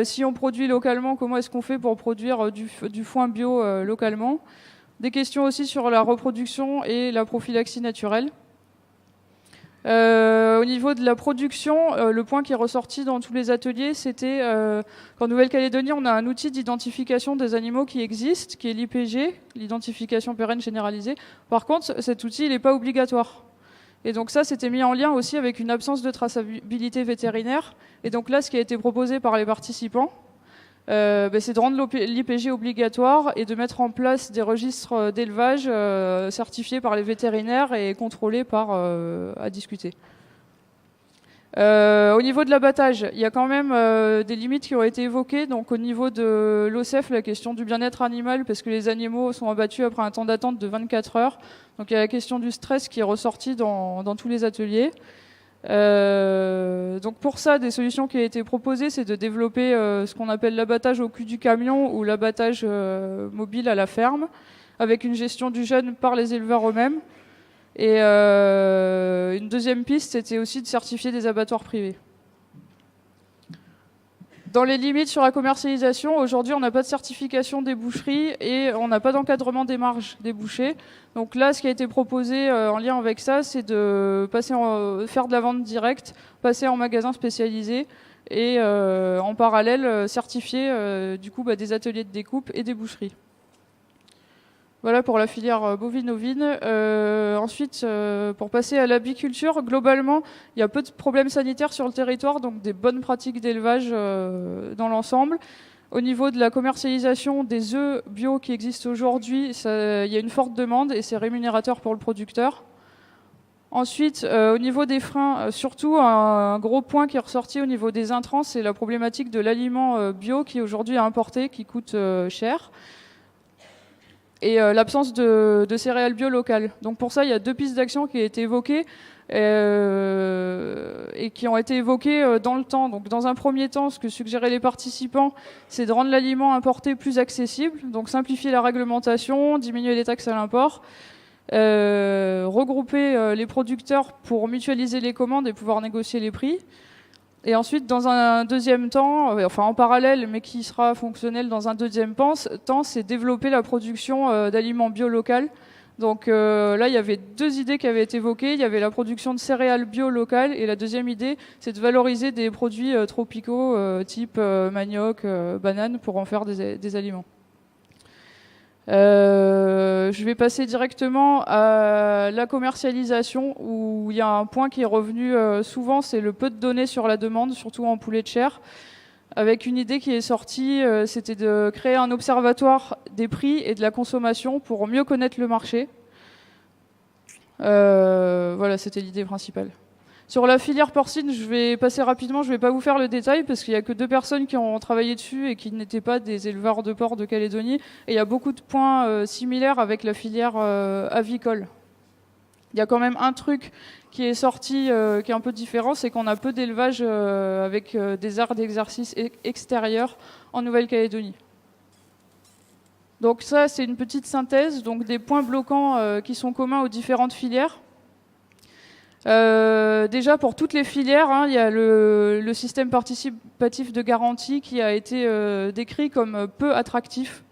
Si on produit localement, comment est-ce qu'on fait pour produire du foin bio localement. Des questions aussi sur la reproduction et la prophylaxie naturelle. Au niveau de la production, le point qui est ressorti dans tous les ateliers, c'était qu'en Nouvelle-Calédonie, on a un outil d'identification des animaux qui existe, qui est l'IPG, l'identification pérenne généralisée. Par contre, cet outil, il n'est pas obligatoire. Et donc ça, c'était mis en lien aussi avec une absence de traçabilité vétérinaire. Et donc là, ce qui a été proposé par les participants, c'est de rendre l'IPG obligatoire et de mettre en place des registres d'élevage certifiés par les vétérinaires et contrôlés à discuter. Au niveau de l'abattage, il y a quand même des limites qui ont été évoquées. Donc au niveau de l'OCEF, la question du bien-être animal, parce que les animaux sont abattus après un temps d'attente de 24 heures. Donc il y a la question du stress qui est ressortie dans tous les ateliers. Donc pour ça, des solutions qui ont été proposées, c'est de développer ce qu'on appelle l'abattage au cul du camion ou l'abattage mobile à la ferme, avec une gestion du jeûne par les éleveurs eux-mêmes. Et une deuxième piste, c'était aussi de certifier des abattoirs privés. Dans les limites sur la commercialisation, aujourd'hui, on n'a pas de certification des boucheries et on n'a pas d'encadrement des marges des bouchers. Donc là, ce qui a été proposé en lien avec ça, c'est de faire de la vente directe, passer en magasin spécialisé et en parallèle certifier des ateliers de découpe et des boucheries. Voilà pour la filière bovine-ovine. Ensuite, pour passer à l'apiculture, globalement, il y a peu de problèmes sanitaires sur le territoire, donc des bonnes pratiques d'élevage dans l'ensemble. Au niveau de la commercialisation des œufs bio qui existent aujourd'hui, il y a une forte demande et c'est rémunérateur pour le producteur. Ensuite, au niveau des freins, surtout un gros point qui est ressorti au niveau des intrants, c'est la problématique de l'aliment bio qui aujourd'hui est importé, qui coûte cher. Et l'absence de céréales bio locales. Donc pour ça, il y a deux pistes d'action qui ont été évoquées et qui ont été évoquées dans le temps. Donc dans un premier temps, ce que suggéraient les participants, c'est de rendre l'aliment importé plus accessible, donc simplifier la réglementation, diminuer les taxes à l'import, regrouper les producteurs pour mutualiser les commandes et pouvoir négocier les prix. Et ensuite, dans un deuxième temps, en parallèle, mais qui sera fonctionnel dans un deuxième temps, c'est développer la production d'aliments bio locaux. Donc là, il y avait deux idées qui avaient été évoquées. Il y avait la production de céréales bio locales et la deuxième idée, c'est de valoriser des produits tropicaux type manioc, banane pour en faire des aliments. Je vais passer directement à la commercialisation où il y a un point qui est revenu souvent, c'est le peu de données sur la demande, surtout en poulet de chair, avec une idée qui est sortie, c'était de créer un observatoire des prix et de la consommation pour mieux connaître le marché. Voilà, c'était l'idée principale. Sur la filière porcine, je vais passer rapidement, je ne vais pas vous faire le détail parce qu'il n'y a que 2 personnes qui ont travaillé dessus et qui n'étaient pas des éleveurs de porc de Calédonie. Et il y a beaucoup de points similaires avec la filière avicole. Il y a quand même un truc qui est sorti, qui est un peu différent, c'est qu'on a peu d'élevage avec des aires d'exercice extérieures en Nouvelle-Calédonie. Donc ça, c'est une petite synthèse, donc des points bloquants qui sont communs aux différentes filières. Déjà pour toutes les filières, il y a le système participatif de garantie qui a été décrit comme peu attractif.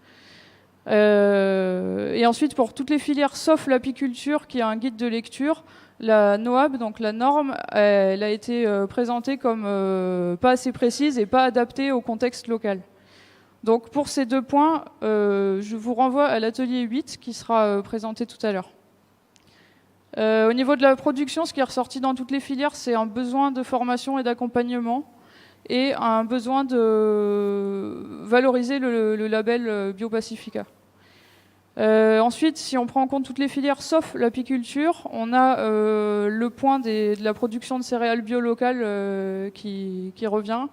Et ensuite pour toutes les filières sauf l'apiculture qui a un guide de lecture, la NOAB, donc la norme, elle a été présentée comme pas assez précise et pas adaptée au contexte local. Donc pour ces 2 points, je vous renvoie à l'atelier 8 qui sera présenté tout à l'heure. Au niveau de la production, ce qui est ressorti dans toutes les filières, c'est un besoin de formation et d'accompagnement et un besoin de valoriser le label BioPacifica. Ensuite, si on prend en compte toutes les filières sauf l'apiculture, on a le point de la production de céréales bio locales qui revient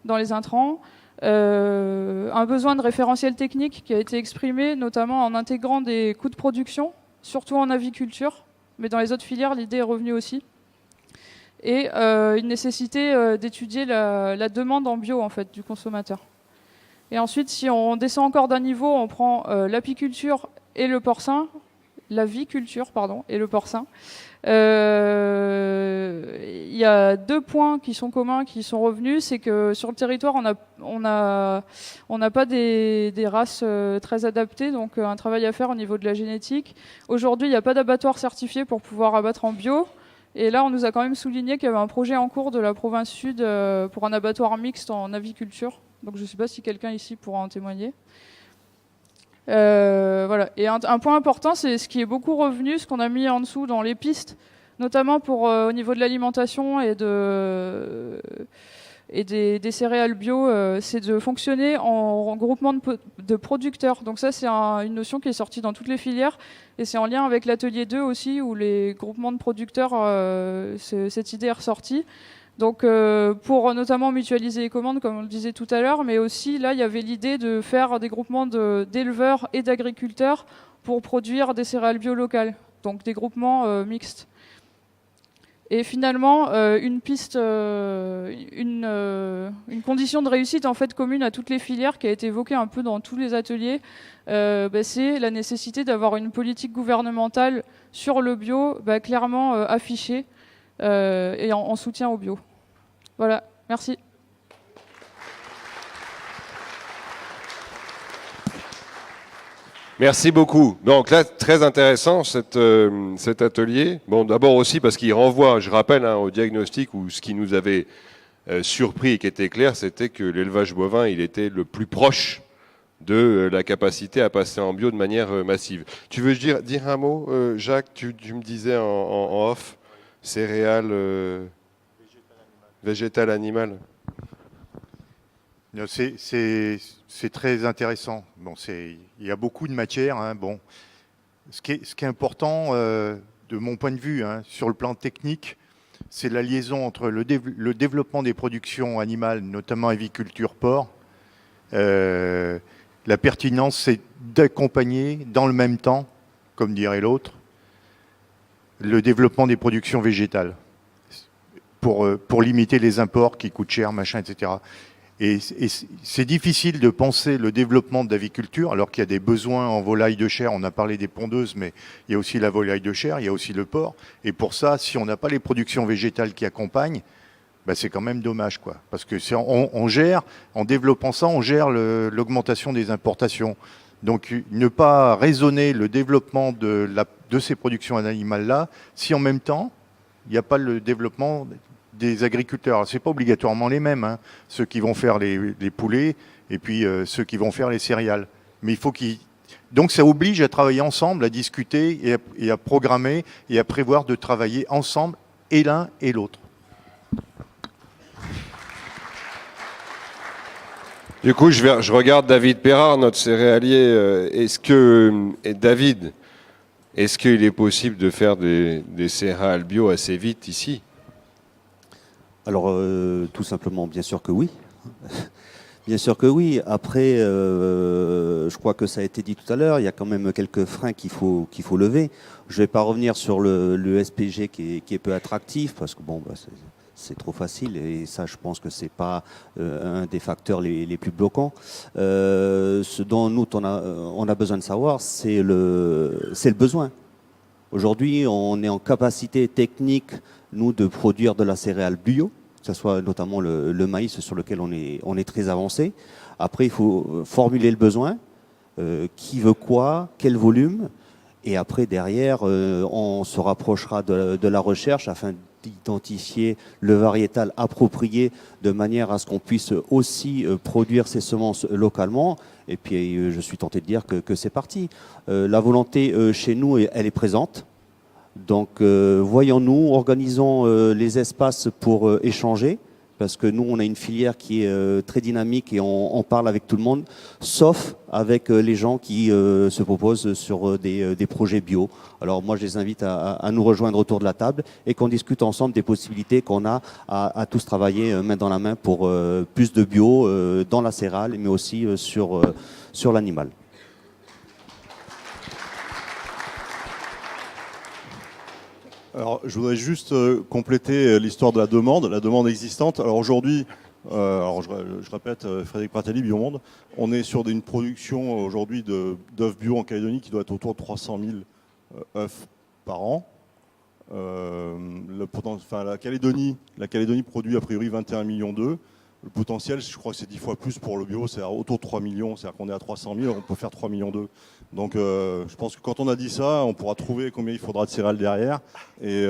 dans les intrants. Un besoin de référentiel technique qui a été exprimé notamment en intégrant des coûts de production, surtout en aviculture. Mais dans les autres filières, l'idée est revenue aussi. Et une nécessité d'étudier la demande en bio en fait, du consommateur. Et ensuite, si on descend encore d'un niveau, on prend l'apiculture et le porcin, l'aviculture, pardon, et le porcin. Il y a 2 points qui sont communs, qui sont revenus. C'est que sur le territoire, on n'a pas des races très adaptées, donc un travail à faire au niveau de la génétique. Aujourd'hui, il n'y a pas d'abattoir certifié pour pouvoir abattre en bio. Et là, on nous a quand même souligné qu'il y avait un projet en cours de la province sud pour un abattoir mixte en aviculture. Donc je ne sais pas si quelqu'un ici pourra en témoigner. Voilà. Et un point important, c'est ce qui est beaucoup revenu, ce qu'on a mis en dessous dans les pistes, notamment pour au niveau de l'alimentation et des céréales bio, c'est de fonctionner en groupement de producteurs. Donc ça, c'est une notion qui est sortie dans toutes les filières et c'est en lien avec l'atelier 2 aussi, où les groupements de producteurs, cette idée est ressortie. Donc pour notamment mutualiser les commandes, comme on le disait tout à l'heure, mais aussi là, il y avait l'idée de faire des groupements d'éleveurs et d'agriculteurs pour produire des céréales bio locales, donc des groupements mixtes. Et finalement, une condition de réussite en fait commune à toutes les filières qui a été évoquée un peu dans tous les ateliers, c'est la nécessité d'avoir une politique gouvernementale sur le bio clairement affichée et en soutien au bio. Voilà, merci. Merci beaucoup. Donc là, très intéressant cet atelier. Bon, d'abord aussi parce qu'il renvoie, je rappelle, au diagnostic où ce qui nous avait surpris et qui était clair, c'était que l'élevage bovin, il était le plus proche de la capacité à passer en bio de manière massive. Tu veux dire un mot, Jacques? Tu me disais en off, céréales, végétal animal. C'est très intéressant. Bon, il y a beaucoup de matière. Bon, ce qui est important, de mon point de vue, sur le plan technique, c'est la liaison entre le développement des productions animales, notamment aviculture, porc. La pertinence, c'est d'accompagner dans le même temps, comme dirait l'autre, le développement des productions végétales pour limiter les imports qui coûtent cher, machin, etc. Et c'est difficile de penser le développement de l'aviculture alors qu'il y a des besoins en volaille de chair. On a parlé des pondeuses, mais il y a aussi la volaille de chair, il y a aussi le porc. Et pour ça, si on n'a pas les productions végétales qui accompagnent, c'est quand même dommage, quoi. Parce que on gère, en développant ça, on gère l'augmentation des importations. Donc ne pas raisonner le développement de ces productions animales-là, si en même temps, il n'y a pas le développement des agriculteurs. Ce n'est pas obligatoirement les mêmes, ceux qui vont faire les poulets et puis ceux qui vont faire les céréales. Mais il faut donc ça oblige à travailler ensemble, à discuter et à programmer et à prévoir de travailler ensemble et l'un et l'autre. Du coup, je regarde David Perrard, notre céréalier. Est-ce que, David, Est-ce qu'il est possible de faire des céréales bio assez vite ici? Alors, tout simplement, bien sûr que oui. Bien sûr que oui. Après, je crois que ça a été dit tout à l'heure, il y a quand même quelques freins qu'il faut lever. Je ne vais pas revenir sur le SPG qui est peu attractif, parce que bon, c'est trop facile, et ça, je pense que c'est pas un des facteurs les plus bloquants. Ce dont nous, on a besoin de savoir, c'est le besoin. Aujourd'hui, on est en capacité technique, nous, de produire de la céréale bio, que ce soit notamment le maïs sur lequel on est très avancé. Après, il faut formuler le besoin, qui veut quoi, quel volume, et après, derrière, on se rapprochera de la recherche afin d'identifier le variétal approprié de manière à ce qu'on puisse aussi produire ces semences localement. Et puis, je suis tenté de dire que c'est parti. La volonté chez nous, elle est présente. Donc, voyons-nous, organisons les espaces pour échanger, parce que nous, on a une filière qui est très dynamique et on parle avec tout le monde, sauf avec les gens qui se proposent sur des projets bio. Alors moi, je les invite à nous rejoindre autour de la table et qu'on discute ensemble des possibilités qu'on a à tous travailler main dans la main pour plus de bio dans la céréale, mais aussi sur l'animal. Alors, je voudrais juste compléter l'histoire de la demande existante. Alors aujourd'hui, je répète, Frédéric Pratelli, Biomonde, on est sur une production aujourd'hui d'œufs bio en Calédonie qui doit être autour de 300 000 œufs par an. La Calédonie produit a priori 21 millions d'œufs. Le potentiel, je crois que c'est 10 fois plus pour le bio, c'est autour de 3 millions, c'est-à-dire qu'on est à 300 000, on peut faire 3 millions d'œufs. Donc je pense que quand on a dit ça, on pourra trouver combien il faudra de céréales derrière et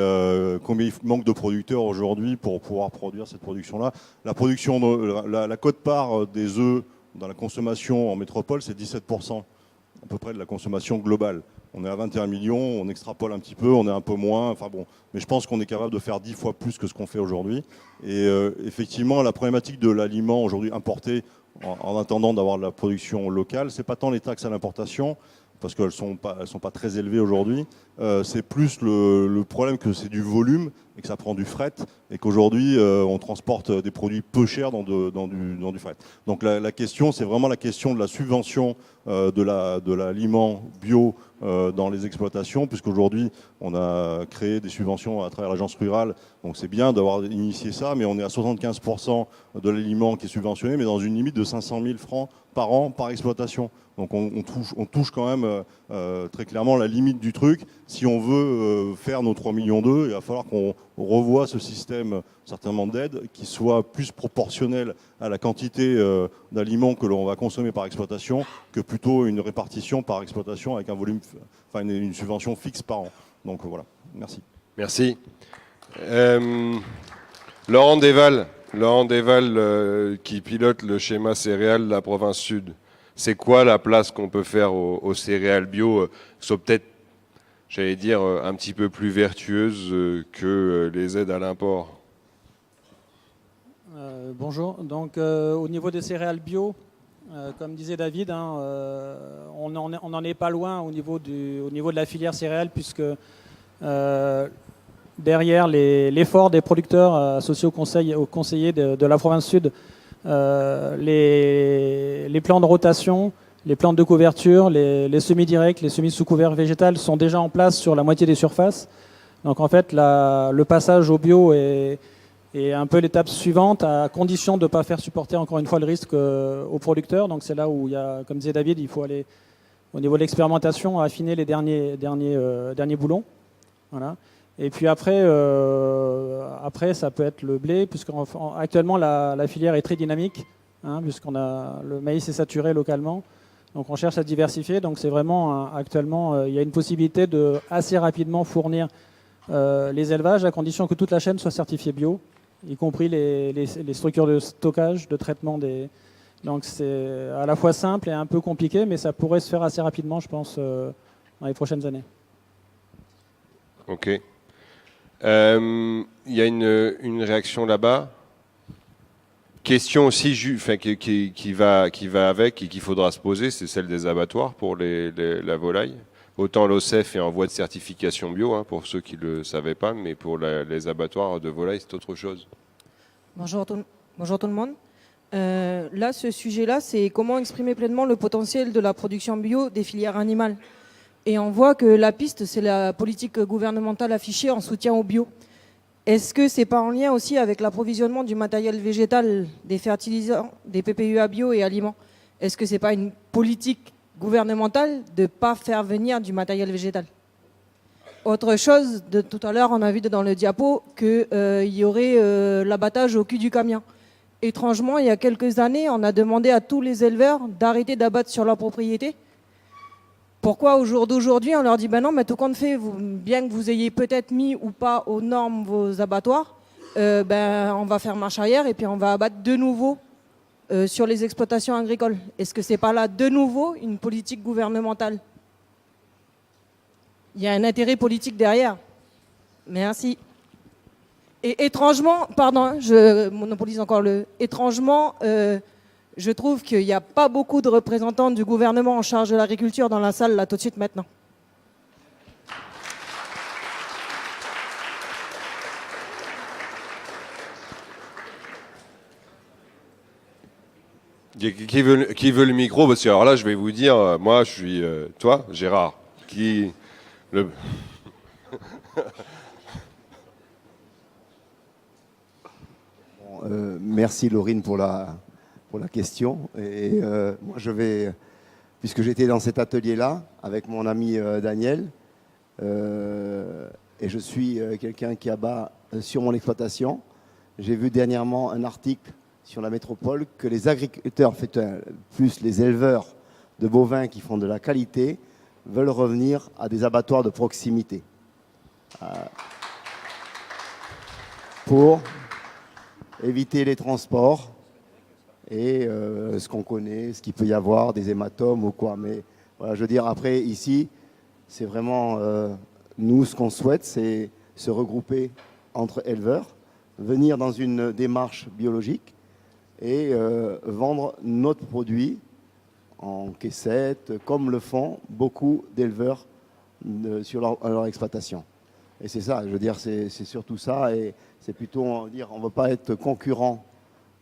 combien il manque de producteurs aujourd'hui pour pouvoir produire cette production-là. La production, la quote-part des œufs dans la consommation en métropole, c'est 17% à peu près de la consommation globale. On est à 21 millions, on extrapole un petit peu, on est un peu moins, enfin bon. Mais je pense qu'on est capable de faire 10 fois plus que ce qu'on fait aujourd'hui. Et effectivement, la problématique de l'aliment aujourd'hui importé, en attendant d'avoir de la production locale, c'est pas tant les taxes à l'importation, parce qu'elles sont pas très élevées aujourd'hui. C'est plus le problème que c'est du volume et que ça prend du fret et qu'aujourd'hui on transporte des produits peu chers dans du fret. Donc la question, c'est vraiment la question de la subvention de l'aliment bio dans les exploitations, puisqu'aujourd'hui on a créé des subventions à travers l'agence rurale. Donc c'est bien d'avoir initié ça, mais on est à 75% de l'aliment qui est subventionné, mais dans une limite de 500 000 francs par an par exploitation. Donc on touche quand même très clairement la limite du truc. Si on veut faire nos 3 millions d'œufs, il va falloir qu'on revoie ce système certainement d'aide qui soit plus proportionnel à la quantité d'aliments que l'on va consommer par exploitation que plutôt une répartition par exploitation avec un volume, enfin une subvention fixe par an. Donc voilà, merci. Merci. Laurent Desval, qui pilote le schéma céréales de la province sud. C'est quoi la place qu'on peut faire aux céréales bio, qui sont peut-être, j'allais dire, un petit peu plus vertueuses que les aides à l'import? Bonjour. Donc, au niveau des céréales bio, comme disait David, on n'en est pas loin au niveau de la filière céréales, puisque derrière l'effort des producteurs associés aux conseillers de la province sud, les plans de rotation, les plans de couverture, les semis directs, les semis sous couvert végétal sont déjà en place sur la moitié des surfaces. Donc en fait, le passage au bio est un peu l'étape suivante, à condition de ne pas faire supporter encore une fois le risque aux producteurs. Donc c'est là où il y a, comme disait David, il faut aller au niveau de l'expérimentation, affiner les derniers boulons. Voilà. Et puis après, ça peut être le blé, puisqu'actuellement la filière est très dynamique, puisqu'on a le maïs est saturé localement. Donc on cherche à diversifier. Donc c'est vraiment actuellement, il y a une possibilité de assez rapidement fournir les élevages, à condition que toute la chaîne soit certifiée bio, y compris les structures de stockage, de traitement des. Donc c'est à la fois simple et un peu compliqué, mais ça pourrait se faire assez rapidement, je pense, dans les prochaines années. Ok. Il y a une réaction là-bas. Question aussi qui va avec et qu'il faudra se poser, c'est celle des abattoirs pour la volaille. Autant l'OCEF est en voie de certification bio, hein, pour ceux qui ne le savaient pas, mais pour les abattoirs de volailles, c'est autre chose. Bonjour tout le monde. Là, ce sujet-là, c'est comment exprimer pleinement le potentiel de la production bio des filières animales. Et on voit que la piste, c'est la politique gouvernementale affichée en soutien au bio. Est-ce que c'est pas en lien aussi avec l'approvisionnement du matériel végétal, des fertilisants, des PPUA bio et aliments? Est-ce que c'est pas une politique gouvernementale de ne pas faire venir du matériel végétal? Autre chose, de tout à l'heure, on a vu dans le diapo qu'il y aurait l'abattage au cul du camion. Étrangement, il y a quelques années, on a demandé à tous les éleveurs d'arrêter d'abattre sur leur propriété. Pourquoi au jour d'aujourd'hui, on leur dit ben non, mais tout compte fait, bien que vous ayez peut-être mis ou pas aux normes vos abattoirs, on va faire marche arrière et puis on va abattre de nouveau sur les exploitations agricoles. Est-ce que c'est pas là de nouveau une politique gouvernementale? Il y a un intérêt politique derrière. Merci. Et étrangement, pardon, je monopolise encore le... Étrangement, je trouve qu'il n'y a pas beaucoup de représentants du gouvernement en charge de l'agriculture dans la salle, là, tout de suite, maintenant. Qui veut le micro? Parce que alors là, je vais vous dire, moi, je suis... toi, Gérard, qui... Merci Laurine pour la question. Et moi je vais, puisque j'étais dans cet atelier-là avec mon ami Daniel, et je suis quelqu'un qui abat sur mon exploitation, j'ai vu dernièrement un article sur la métropole que les agriculteurs, plus les éleveurs de bovins qui font de la qualité, veulent revenir à des abattoirs de proximité. Pour éviter les transports et ce qu'on connaît, ce qu'il peut y avoir, des hématomes ou quoi. Mais voilà, je veux dire, après, ici, c'est vraiment, nous, ce qu'on souhaite, c'est se regrouper entre éleveurs, venir dans une démarche biologique et vendre notre produit en caissette, comme le font beaucoup d'éleveurs sur leur exploitation. Et c'est ça, je veux dire, c'est surtout ça. Et c'est plutôt, on ne veut pas être concurrent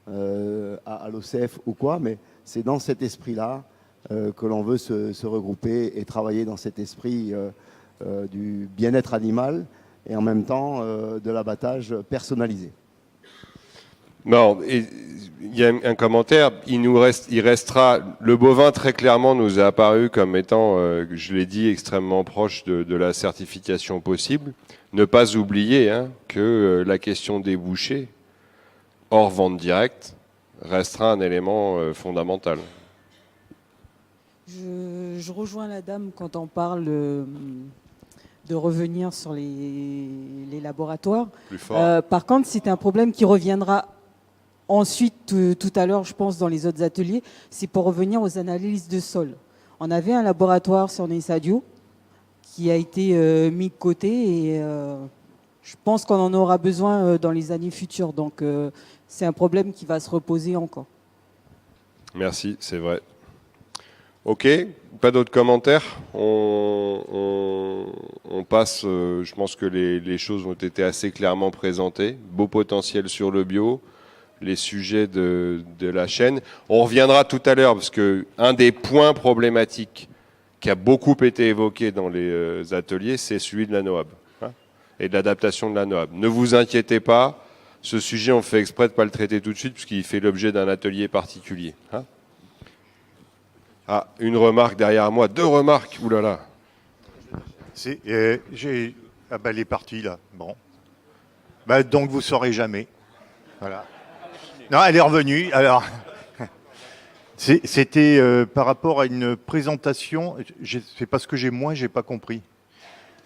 à l'OCEF ou quoi, mais c'est dans cet esprit-là que l'on veut se regrouper et travailler dans cet esprit du bien-être animal et en même temps de l'abattage personnalisé. Non, il y a un commentaire. Il restera. Le bovin très clairement nous est apparu comme étant, je l'ai dit, extrêmement proche de la certification possible. Ne pas oublier que la question des bouchers, hors vente directe, restera un élément fondamental. Je rejoins la dame quand on parle de revenir sur les laboratoires. Plus fort. Par contre, c'est un problème qui reviendra ensuite, tout à l'heure, je pense, dans les autres ateliers. C'est pour revenir aux analyses de sol. On avait un laboratoire sur Nessadio qui a été mis de côté et je pense qu'on en aura besoin dans les années futures. Donc, c'est un problème qui va se reposer encore. Merci, c'est vrai. Ok, pas d'autres commentaires. On passe, je pense que les choses ont été assez clairement présentées. Beau potentiel sur le bio, les sujets de la chaîne. On reviendra tout à l'heure, parce qu'un des points problématiques qui a beaucoup été évoqué dans les ateliers, c'est celui de la NOAB et de l'adaptation de la NOAB. Ne vous inquiétez pas, ce sujet, on fait exprès de ne pas le traiter tout de suite, puisqu'il fait l'objet d'un atelier particulier. Ah, une remarque derrière moi, 2 remarques, oulala. Elle est partie là, bon. Donc vous ne saurez jamais. Voilà. Non, elle est revenue, alors... C'était par rapport à une présentation, c'est parce que j'ai pas compris.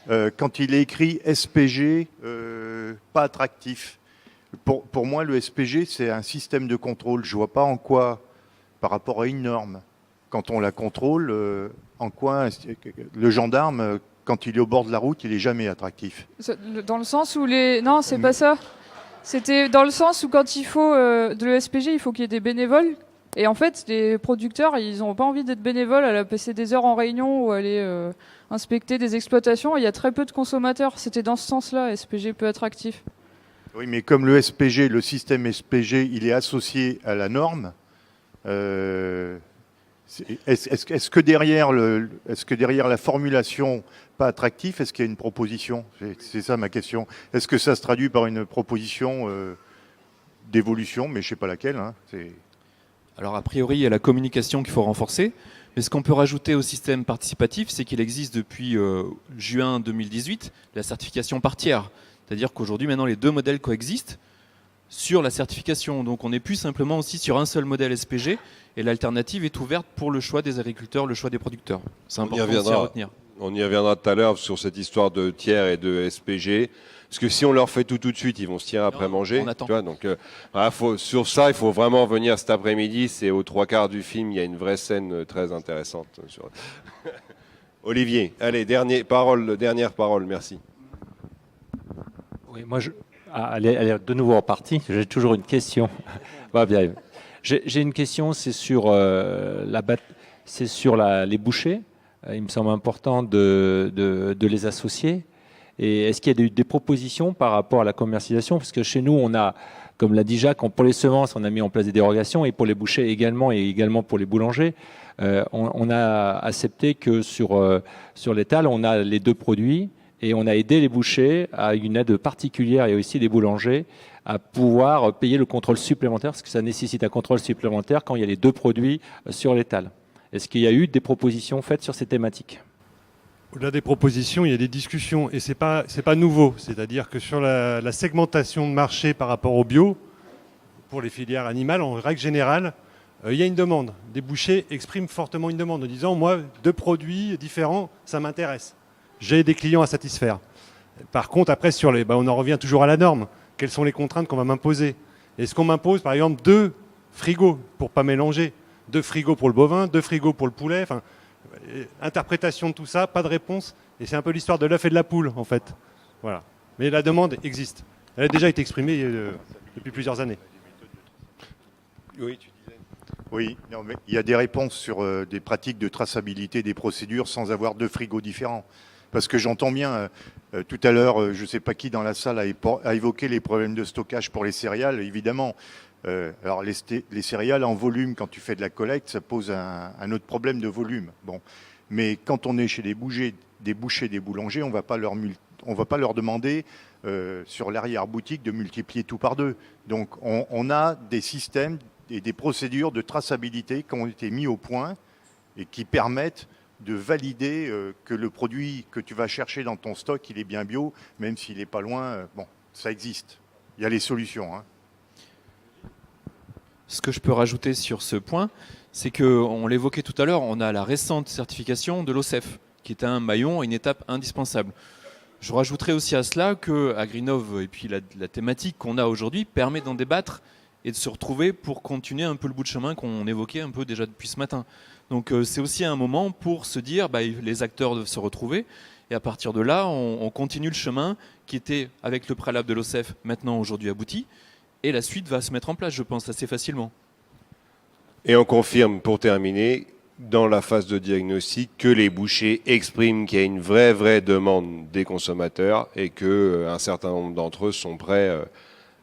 Quand il est écrit SPG, pas attractif. Pour moi, le SPG, c'est un système de contrôle. Je ne vois pas en quoi, par rapport à une norme, quand on la contrôle, en quoi le gendarme, quand il est au bord de la route, il n'est jamais attractif. Dans le sens où les... Non, c'est pas ça. C'était dans le sens où quand il faut de l'ESPG, il faut qu'il y ait des bénévoles. Et en fait, les producteurs, ils n'ont pas envie d'être bénévoles, à passer des heures en réunion ou aller inspecter des exploitations. Il y a très peu de consommateurs. C'était dans ce sens-là, SPG peu attractif. Oui, mais comme le SPG, le système SPG, il est associé à la norme, est-ce que derrière la formulation pas attractif, est-ce qu'il y a une proposition? C'est ça ma question. Est-ce que ça se traduit par une proposition d'évolution, mais je ne sais pas laquelle, hein, Alors a priori, il y a la communication qu'il faut renforcer. Mais ce qu'on peut rajouter au système participatif, c'est qu'il existe depuis juin 2018 la certification par tiers. C'est-à-dire qu'aujourd'hui, maintenant, les deux modèles coexistent sur la certification. Donc on n'est plus simplement aussi sur un seul modèle SPG et l'alternative est ouverte pour le choix des agriculteurs, le choix des producteurs. C'est important aussi à retenir. On y reviendra tout à l'heure sur cette histoire de tiers et de SPG. Parce que si on leur fait tout de suite, ils vont se tirer après manger. On attend. Tu vois, donc, sur ça, il faut vraiment venir cet après-midi. C'est aux 3/4 du film. Il y a une vraie scène très intéressante. Olivier, allez, dernière parole, merci. Oui, moi, elle est de nouveau en partie. J'ai toujours une question. Bien. J'ai une question, c'est sur, les bouchers. Il me semble important de les associer. Et est-ce qu'il y a des propositions par rapport à la commercialisation? Parce que chez nous, on a, comme l'a dit Jacques, pour les semences, on a mis en place des dérogations, et pour les bouchers également, et également pour les boulangers. On a accepté que sur l'étal, on a les deux produits, et on a aidé les bouchers à une aide particulière, et aussi les boulangers, à pouvoir payer le contrôle supplémentaire, parce que ça nécessite un contrôle supplémentaire quand il y a les deux produits sur l'étal. Est-ce qu'il y a eu des propositions faites sur ces thématiques? Au-delà des propositions, il y a des discussions et c'est pas nouveau. C'est-à-dire que sur la segmentation de marché par rapport au bio, pour les filières animales, en règle générale, il y a une demande. Des bouchers expriment fortement une demande en disant « moi, deux produits différents, ça m'intéresse. J'ai des clients à satisfaire ». Par contre, après, on en revient toujours à la norme. Quelles sont les contraintes qu'on va m'imposer? Est-ce qu'on m'impose, par exemple, 2 frigos pour ne pas mélanger? 2 frigos pour le bovin, 2 frigos pour le poulet. Enfin, interprétation de tout ça, pas de réponse. Et c'est un peu l'histoire de l'œuf et de la poule, en fait. Voilà. Mais la demande existe. Elle a déjà été exprimée depuis plusieurs années. Oui, tu disais. Oui, non, mais il y a des réponses sur des pratiques de traçabilité des procédures sans avoir 2 frigos différents. Parce que j'entends bien, tout à l'heure, je ne sais pas qui dans la salle a évoqué les problèmes de stockage pour les céréales, évidemment. Alors les céréales en volume, quand tu fais de la collecte, ça pose un autre problème de volume. Bon. Mais quand on est chez des bouchers, des boulangers, on ne va pas leur demander sur l'arrière-boutique de multiplier tout par 2. Donc on a des systèmes et des procédures de traçabilité qui ont été mis au point et qui permettent de valider que le produit que tu vas chercher dans ton stock, il est bien bio, même s'il n'est pas loin. Bon, ça existe. Il y a les solutions. Hein. Ce que je peux rajouter sur ce point, c'est qu'on l'évoquait tout à l'heure, on a la récente certification de l'OCEF, qui est un maillon, une étape indispensable. Je rajouterai aussi à cela que Agrinov et puis la thématique qu'on a aujourd'hui permet d'en débattre et de se retrouver pour continuer un peu le bout de chemin qu'on évoquait un peu déjà depuis ce matin. Donc c'est aussi un moment pour se dire, les acteurs doivent se retrouver, et à partir de là, on continue le chemin qui était avec le préalable de l'OCEF, maintenant aujourd'hui abouti, et la suite va se mettre en place, je pense, assez facilement. Et on confirme, pour terminer, dans la phase de diagnostic, que les bouchers expriment qu'il y a une vraie demande des consommateurs et qu'un certain nombre d'entre eux sont prêts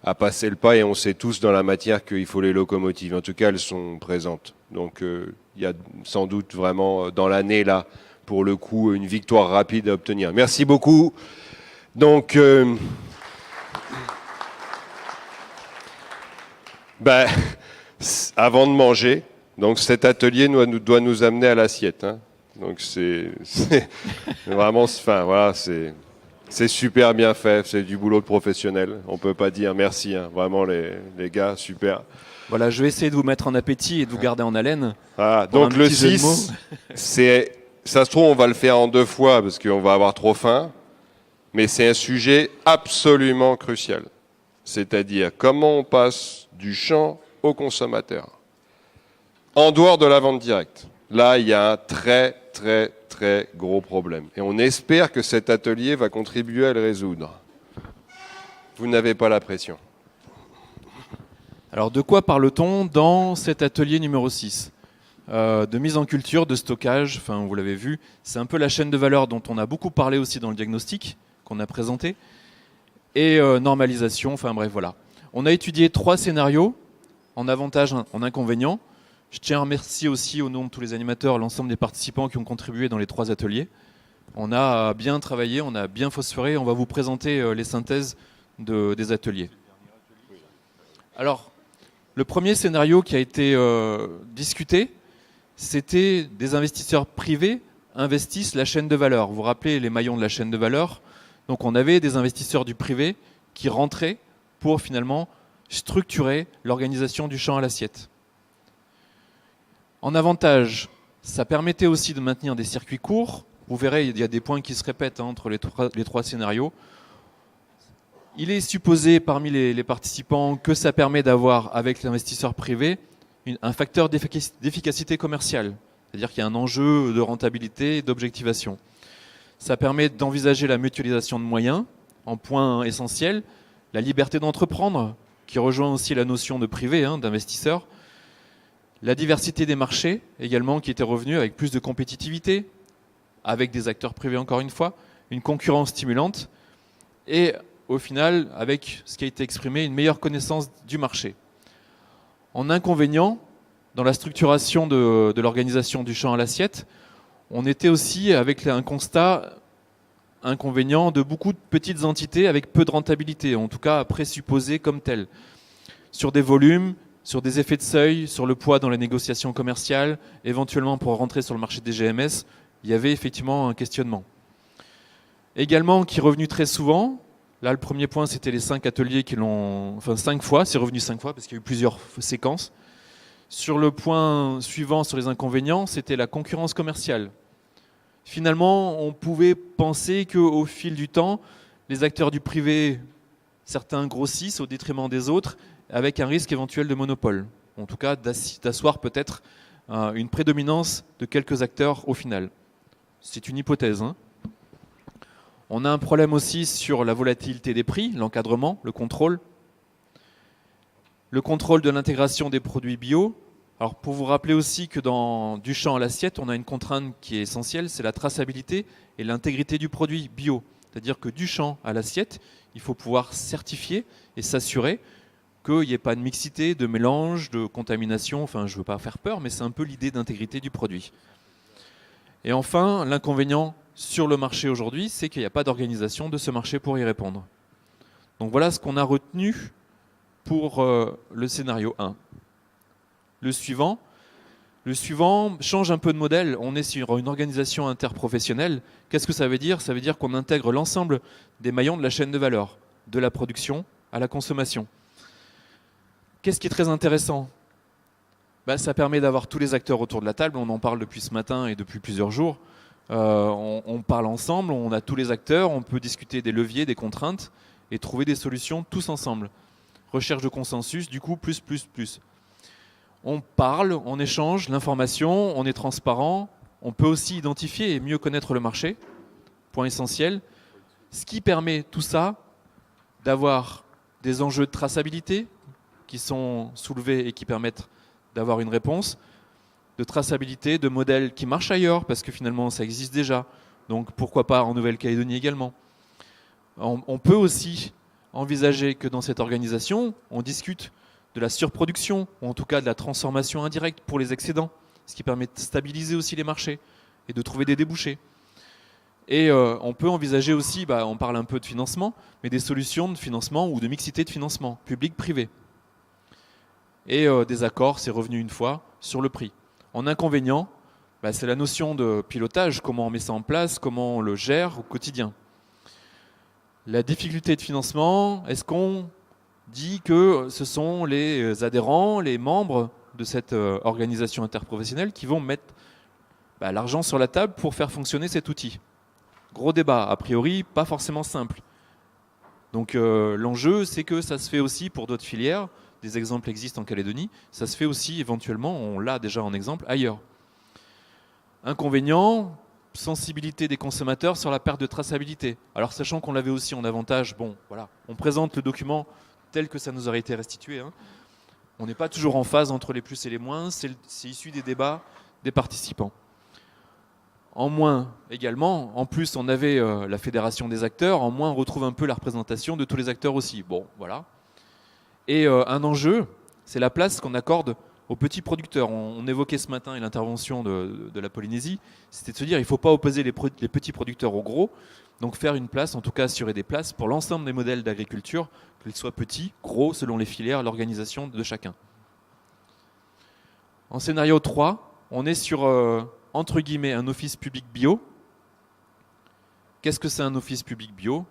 à passer le pas, et on sait tous dans la matière qu'il faut les locomotives. En tout cas, elles sont présentes. Donc il y a sans doute vraiment dans l'année là, pour le coup, une victoire rapide à obtenir. Merci beaucoup. Donc, avant de manger, donc cet atelier doit nous amener à l'assiette. Hein. Donc c'est vraiment, voilà, c'est super bien fait, c'est du boulot de professionnel. On peut pas dire merci, hein. Vraiment les gars, super. Voilà, je vais essayer de vous mettre en appétit et de vous garder en haleine. Ah, donc le 6, ça se trouve, on va le faire en 2 fois parce qu'on va avoir trop faim, mais c'est un sujet absolument crucial. C'est-à-dire comment on passe du champ au consommateur. En dehors de la vente directe, là, il y a un très gros problème. Et on espère que cet atelier va contribuer à le résoudre. Vous n'avez pas la pression. Alors de quoi parle-t-on dans cet atelier numéro 6 ? de mise en culture, de stockage, enfin vous l'avez vu, c'est un peu la chaîne de valeur dont on a beaucoup parlé aussi dans le diagnostic qu'on a présenté, et normalisation, enfin bref voilà. On a étudié 3 scénarios, en avantage, en inconvénient. Je tiens à remercier aussi au nom de tous les animateurs, l'ensemble des participants qui ont contribué dans les 3 ateliers. On a bien travaillé, on a bien phosphoré, on va vous présenter les synthèses des ateliers. Alors, le premier scénario qui a été discuté, c'était des investisseurs privés investissent la chaîne de valeur. Vous vous rappelez les maillons de la chaîne de valeur? Donc on avait des investisseurs du privé qui rentraient pour finalement structurer l'organisation du champ à l'assiette. En avantage, ça permettait aussi de maintenir des circuits courts. Vous verrez, il y a des points qui se répètent entre les 3 scénarios. Il est supposé parmi les participants que ça permet d'avoir avec l'investisseur privé un facteur d'efficacité commerciale. C'est-à-dire qu'il y a un enjeu de rentabilité et d'objectivation. Ça permet d'envisager la mutualisation de moyens en point essentiel, la liberté d'entreprendre, qui rejoint aussi la notion de privé, d'investisseur, la diversité des marchés également qui était revenue avec plus de compétitivité, avec des acteurs privés encore une fois, une concurrence stimulante et au final, avec ce qui a été exprimé, une meilleure connaissance du marché. En inconvénient, dans la structuration de l'organisation du champ à l'assiette, on était aussi avec un constat inconvénient de beaucoup de petites entités avec peu de rentabilité, en tout cas présupposées comme telles, sur des volumes, sur des effets de seuil, sur le poids dans les négociations commerciales, éventuellement pour rentrer sur le marché des GMS, il y avait effectivement un questionnement. Également, qui est revenu très souvent, là le premier point c'était les 5 ateliers qui l'ont, enfin 5 fois, c'est revenu 5 fois parce qu'il y a eu plusieurs séquences. Sur le point suivant, sur les inconvénients, c'était la concurrence commerciale. Finalement, on pouvait penser qu'au fil du temps, les acteurs du privé, certains grossissent au détriment des autres, avec un risque éventuel de monopole. En tout cas, d'asseoir peut-être une prédominance de quelques acteurs au final. C'est une hypothèse. On a un problème aussi sur la volatilité des prix, l'encadrement, le contrôle. Le contrôle de l'intégration des produits bio. Alors pour vous rappeler aussi que dans du champ à l'assiette, on a une contrainte qui est essentielle, c'est la traçabilité et l'intégrité du produit bio. C'est-à-dire que du champ à l'assiette, il faut pouvoir certifier et s'assurer qu'il n'y ait pas de mixité, de mélange, de contamination. Enfin, je ne veux pas faire peur, mais c'est un peu l'idée d'intégrité du produit. Et enfin, l'inconvénient sur le marché aujourd'hui, c'est qu'il n'y a pas d'organisation de ce marché pour y répondre. Donc voilà ce qu'on a retenu pour le scénario 1. Le suivant change un peu de modèle. On est sur une organisation interprofessionnelle. Qu'est-ce que ça veut dire? Ça veut dire qu'on intègre l'ensemble des maillons de la chaîne de valeur, de la production à la consommation. Qu'est-ce qui est très intéressant? Ça permet d'avoir tous les acteurs autour de la table. On en parle depuis ce matin et depuis plusieurs jours. On parle ensemble, on a tous les acteurs, on peut discuter des leviers, des contraintes et trouver des solutions tous ensemble. Recherche de consensus, du coup, plus. On parle, on échange l'information, on est transparent, on peut aussi identifier et mieux connaître le marché, point essentiel. Ce qui permet tout ça d'avoir des enjeux de traçabilité qui sont soulevés et qui permettent d'avoir une réponse, de traçabilité, de modèles qui marchent ailleurs, parce que finalement ça existe déjà, donc pourquoi pas en Nouvelle-Calédonie également. On peut aussi envisager que dans cette organisation, on discute de la surproduction, ou en tout cas de la transformation indirecte pour les excédents, ce qui permet de stabiliser aussi les marchés et de trouver des débouchés. Et on peut envisager aussi, on parle un peu de financement, mais des solutions de financement ou de mixité de financement, public-privé. Et des accords, c'est revenu une fois, sur le prix. En inconvénient, c'est la notion de pilotage, comment on met ça en place, comment on le gère au quotidien. La difficulté de financement, est-ce qu'on dit que ce sont les adhérents, les membres de cette organisation interprofessionnelle qui vont mettre l'argent sur la table pour faire fonctionner cet outil? Gros débat, a priori pas forcément simple. Donc l'enjeu, c'est que ça se fait aussi pour d'autres filières. Des exemples existent en Calédonie, ça se fait aussi éventuellement, on l'a déjà en exemple, ailleurs. Inconvénient, sensibilité des consommateurs sur la perte de traçabilité. Alors sachant qu'on l'avait aussi en avantage, on présente le document tel que ça nous aurait été restitué. On n'est pas toujours en phase entre les plus et les moins, c'est issu des débats des participants. En moins également, en plus on avait la fédération des acteurs, en moins on retrouve un peu la représentation de tous les acteurs aussi. Bon, voilà. Et un enjeu, c'est la place qu'on accorde aux petits producteurs. On évoquait ce matin l'intervention de la Polynésie, c'était de se dire il ne faut pas opposer les petits producteurs aux gros, donc faire une place, en tout cas assurer des places pour l'ensemble des modèles d'agriculture, qu'ils soient petits, gros, selon les filières, l'organisation de chacun. En scénario 3, on est sur, entre guillemets, un office public bio. Qu'est-ce que c'est un office public bio?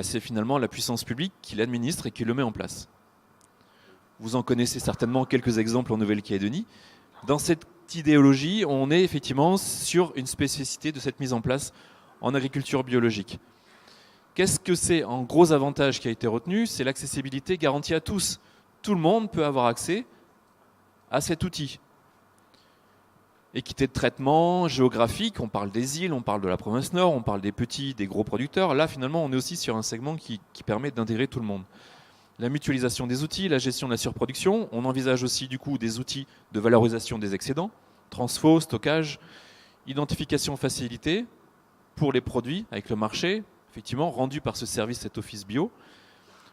C'est finalement la puissance publique qui l'administre et qui le met en place. Vous en connaissez certainement quelques exemples en Nouvelle-Calédonie. Dans cette idéologie, on est effectivement sur une spécificité de cette mise en place en agriculture biologique. Qu'est-ce que c'est en gros avantage qui a été retenu? C'est l'accessibilité garantie à tous. Tout le monde peut avoir accès à cet outil. Équité de traitement géographique, on parle des îles, on parle de la province nord, on parle des petits, des gros producteurs. Là, finalement, on est aussi sur un segment qui permet d'intégrer tout le monde. La mutualisation des outils, la gestion de la surproduction. On envisage aussi du coup des outils de valorisation des excédents, transfo, stockage, identification facilitée pour les produits avec le marché, effectivement rendu par ce service, cet office bio.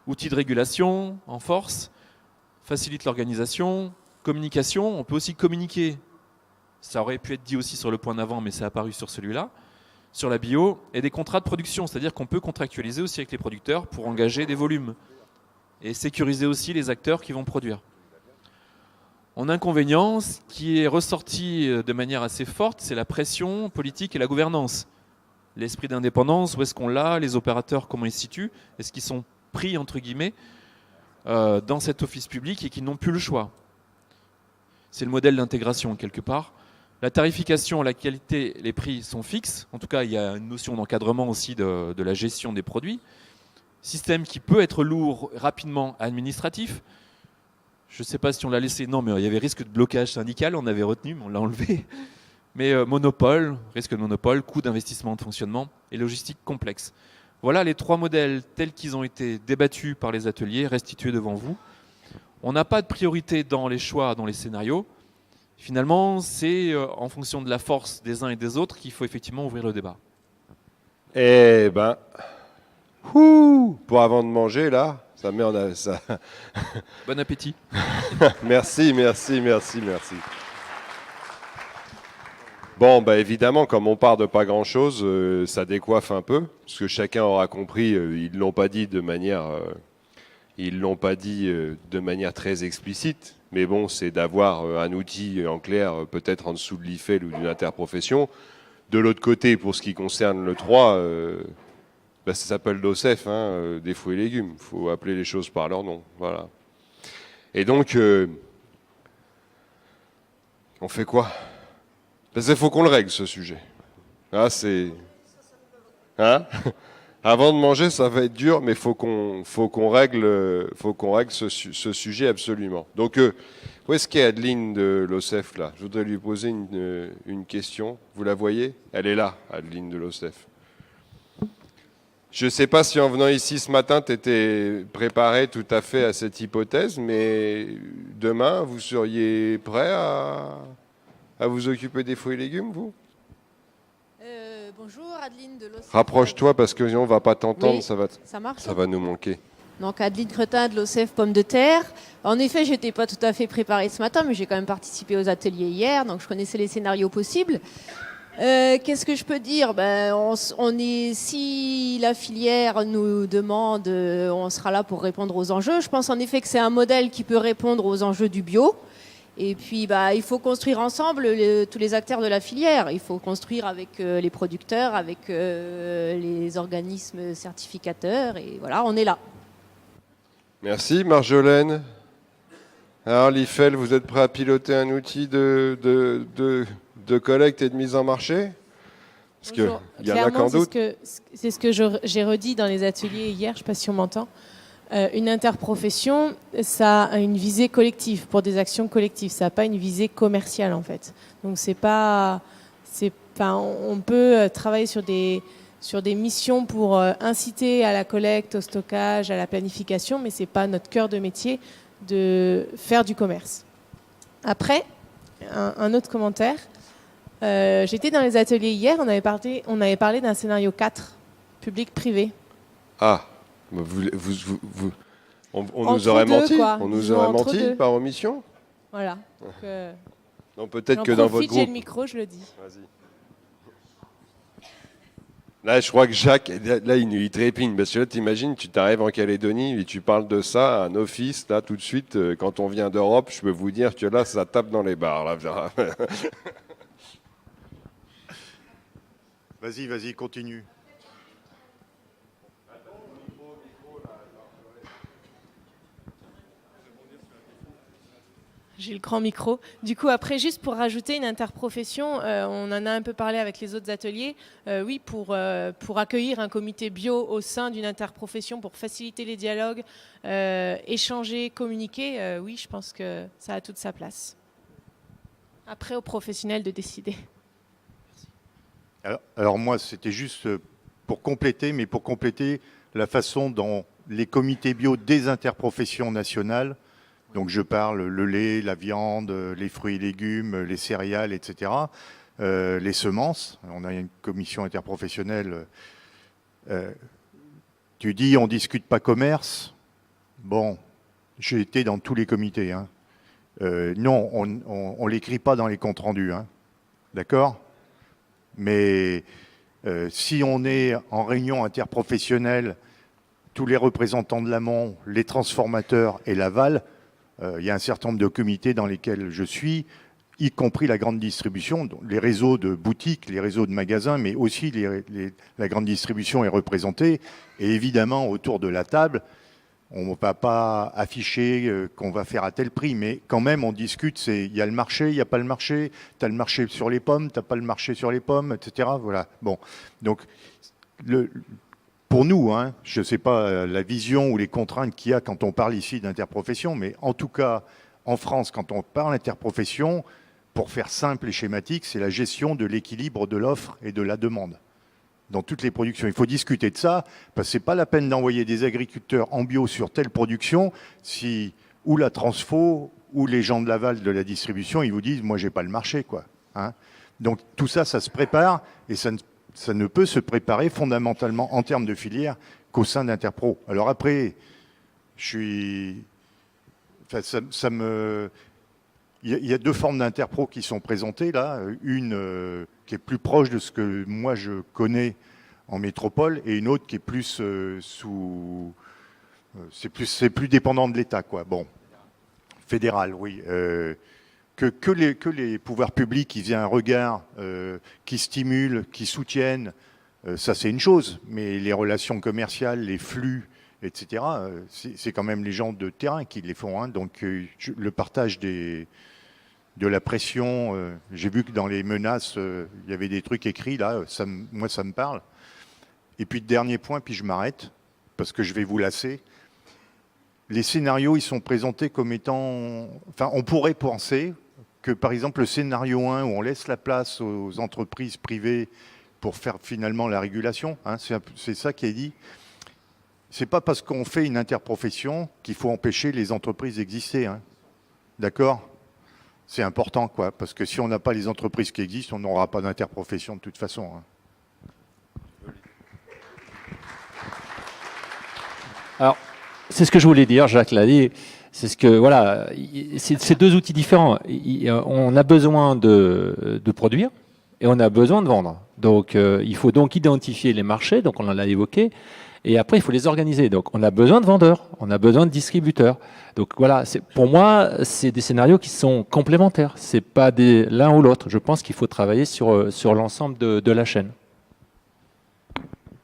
Outils de régulation en force, facilite l'organisation, communication. On peut aussi communiquer. Ça aurait pu être dit aussi sur le point d'avant, mais c'est apparu sur celui-là, sur la bio, et des contrats de production, c'est-à-dire qu'on peut contractualiser aussi avec les producteurs pour engager des volumes et sécuriser aussi les acteurs qui vont produire. En inconvénient, ce qui est ressorti de manière assez forte, c'est la pression politique et la gouvernance. L'esprit d'indépendance, où est-ce qu'on l'a, les opérateurs, comment ils se situent, est-ce qu'ils sont pris, entre guillemets, dans cet office public et qu'ils n'ont plus le choix. C'est le modèle d'intégration, quelque part. La tarification, la qualité, les prix sont fixes. En tout cas, il y a une notion d'encadrement aussi de la gestion des produits. Système qui peut être lourd, rapidement administratif. Je ne sais pas si on l'a laissé. Non, mais il y avait risque de blocage syndical, on avait retenu, mais on l'a enlevé. Mais monopole, risque de monopole, coût d'investissement de fonctionnement et logistique complexe. Voilà les trois modèles tels qu'ils ont été débattus par les ateliers, restitués devant vous. On n'a pas de priorité dans les choix, dans les scénarios. Finalement, c'est en fonction de la force des uns et des autres qu'il faut effectivement ouvrir le débat. Eh ben, pour avant de manger, là, ça met en... Ça... Bon appétit. Merci. Bon, bah évidemment, comme on part de pas grand-chose, ça décoiffe un peu, parce que chacun aura compris, ils ne l'ont pas dit de manière... Ils l'ont pas dit de manière très explicite, mais bon, c'est d'avoir un outil en clair, peut-être en dessous de l'IFEL ou d'une interprofession. De l'autre côté, pour ce qui concerne le 3, ça s'appelle l'OCEF, des fruits et légumes. Il faut appeler les choses par leur nom. Voilà. Et donc, on fait quoi? Parce qu'il faut qu'on le règle, ce sujet. Ah, c'est... Hein? Avant de manger, ça va être dur, mais faut qu'on règle ce sujet absolument. Donc, où est-ce qu'est Adeline de l'OCEF là? Je voudrais lui poser une question. Vous la voyez? Elle est là, Adeline de l'OCEF. Je ne sais pas si en venant ici ce matin, tu étais préparé tout à fait à cette hypothèse, mais demain, vous seriez prêt à vous occuper des fruits et légumes, vous? Bonjour, Adeline de l'OCEF. Rapproche-toi parce que sinon on ne va pas t'entendre, Oui, ça va nous manquer. Donc Adeline Cretin de l'OCEF Pommes de Terre. En effet, je n'étais pas tout à fait préparée ce matin, mais j'ai quand même participé aux ateliers hier, donc je connaissais les scénarios possibles. Qu'est-ce que je peux dire? Si la filière nous demande, on sera là pour répondre aux enjeux. Je pense en effet que c'est un modèle qui peut répondre aux enjeux du bio. Et puis, il faut construire ensemble tous les acteurs de la filière. Il faut construire avec les producteurs, avec les organismes certificateurs. Et voilà, on est là. Merci, Marjolaine. Alors, l'IFEL, vous êtes prêt à piloter un outil de collecte et de mise en marché? Parce qu'il y en a qu'en doute. C'est ce que j'ai redit dans les ateliers hier, je ne sais pas si on m'entend. Une interprofession, ça a une visée collective, pour des actions collectives. Ça n'a pas une visée commerciale, en fait. Donc, on peut travailler sur des missions pour inciter à la collecte, au stockage, à la planification, mais ce n'est pas notre cœur de métier de faire du commerce. Après, un autre commentaire. J'étais dans les ateliers hier, on avait parlé d'un scénario 4, public-privé. Ah, on nous aurait menti, on nous aurait menti par omission. Voilà. Donc peut-être que dans votre groupe... J'ai le micro, je le dis. Vas-y. Là, je crois que Jacques, là, il trépigne, parce que là, t'imagines, tu t'arrives en Calédonie et tu parles de ça à un office, là, tout de suite, quand on vient d'Europe, je peux vous dire que là, ça tape dans les bars, là. Vas-y, continue. J'ai le grand micro. Du coup, après, juste pour rajouter une interprofession, on en a un peu parlé avec les autres ateliers. Oui, pour accueillir un comité bio au sein d'une interprofession, pour faciliter les dialogues, échanger, communiquer, oui, je pense que ça a toute sa place. Après, aux professionnels de décider. Alors moi, c'était juste pour compléter, mais pour compléter la façon dont les comités bio des interprofessions nationales, donc je parle le lait, la viande, les fruits et légumes, les céréales, etc., les semences, on a une commission interprofessionnelle, tu dis on ne discute pas commerce, bon, j'ai été dans tous les comités, hein. Non, on ne l'écrit pas dans les comptes rendus, hein. D'accord ? Mais si on est en réunion interprofessionnelle, tous les représentants de l'amont, les transformateurs et l'aval, il y a un certain nombre de comités dans lesquels je suis, y compris la grande distribution, les réseaux de boutiques, les réseaux de magasins, mais aussi la grande distribution est représentée. Et évidemment, autour de la table, on ne va pas afficher qu'on va faire à tel prix, mais quand même, on discute, il y a le marché, il n'y a pas le marché, tu as le marché sur les pommes, tu n'as pas le marché sur les pommes, etc. Voilà. Bon. Donc, pour nous, hein, je ne sais pas la vision ou les contraintes qu'il y a quand on parle ici d'interprofession, mais en tout cas, en France, quand on parle d'interprofession, pour faire simple et schématique, c'est la gestion de l'équilibre de l'offre et de la demande dans toutes les productions. Il faut discuter de ça, parce que ce n'est pas la peine d'envoyer des agriculteurs en bio sur telle production si ou la transfo ou les gens de l'aval de la distribution, ils vous disent « moi, je n'ai pas le marché ». Hein. Donc tout ça, ça se prépare et ça ne peut se préparer fondamentalement en termes de filière qu'au sein d'Interpro. Alors après, il y a deux formes d'Interpro qui sont présentées là. Une qui est plus proche de ce que moi je connais en métropole et une autre qui est plus c'est plus dépendant de l'État, quoi. Bon, fédéral, oui. Que les pouvoirs publics, ils aient un regard qui stimule, qui soutiennent, ça c'est une chose. Mais les relations commerciales, les flux, etc., c'est quand même les gens de terrain qui les font. Hein. Donc le partage de la pression, j'ai vu que dans les menaces, il y avait des trucs écrits, là, moi ça me parle. Et puis dernier point, puis je m'arrête, parce que je vais vous lasser. Les scénarios, ils sont présentés comme étant... Enfin, on pourrait penser que, par exemple, le scénario 1, où on laisse la place aux entreprises privées pour faire finalement la régulation, hein, c'est ça qui est dit. C'est pas parce qu'on fait une interprofession qu'il faut empêcher les entreprises d'exister. Hein. D'accord ? C'est important, quoi, parce que si on n'a pas les entreprises qui existent, on n'aura pas d'interprofession de toute façon. Hein. Alors, c'est ce que je voulais dire, Jacques l'a dit. C'est ce que voilà, c'est deux outils différents. On a besoin de produire et on a besoin de vendre. Donc, il faut donc identifier les marchés. Donc, on en a évoqué. Et après, il faut les organiser. Donc, on a besoin de vendeurs, on a besoin de distributeurs. Donc voilà, pour moi, c'est des scénarios qui sont complémentaires. C'est pas l'un ou l'autre. Je pense qu'il faut travailler sur l'ensemble de la chaîne.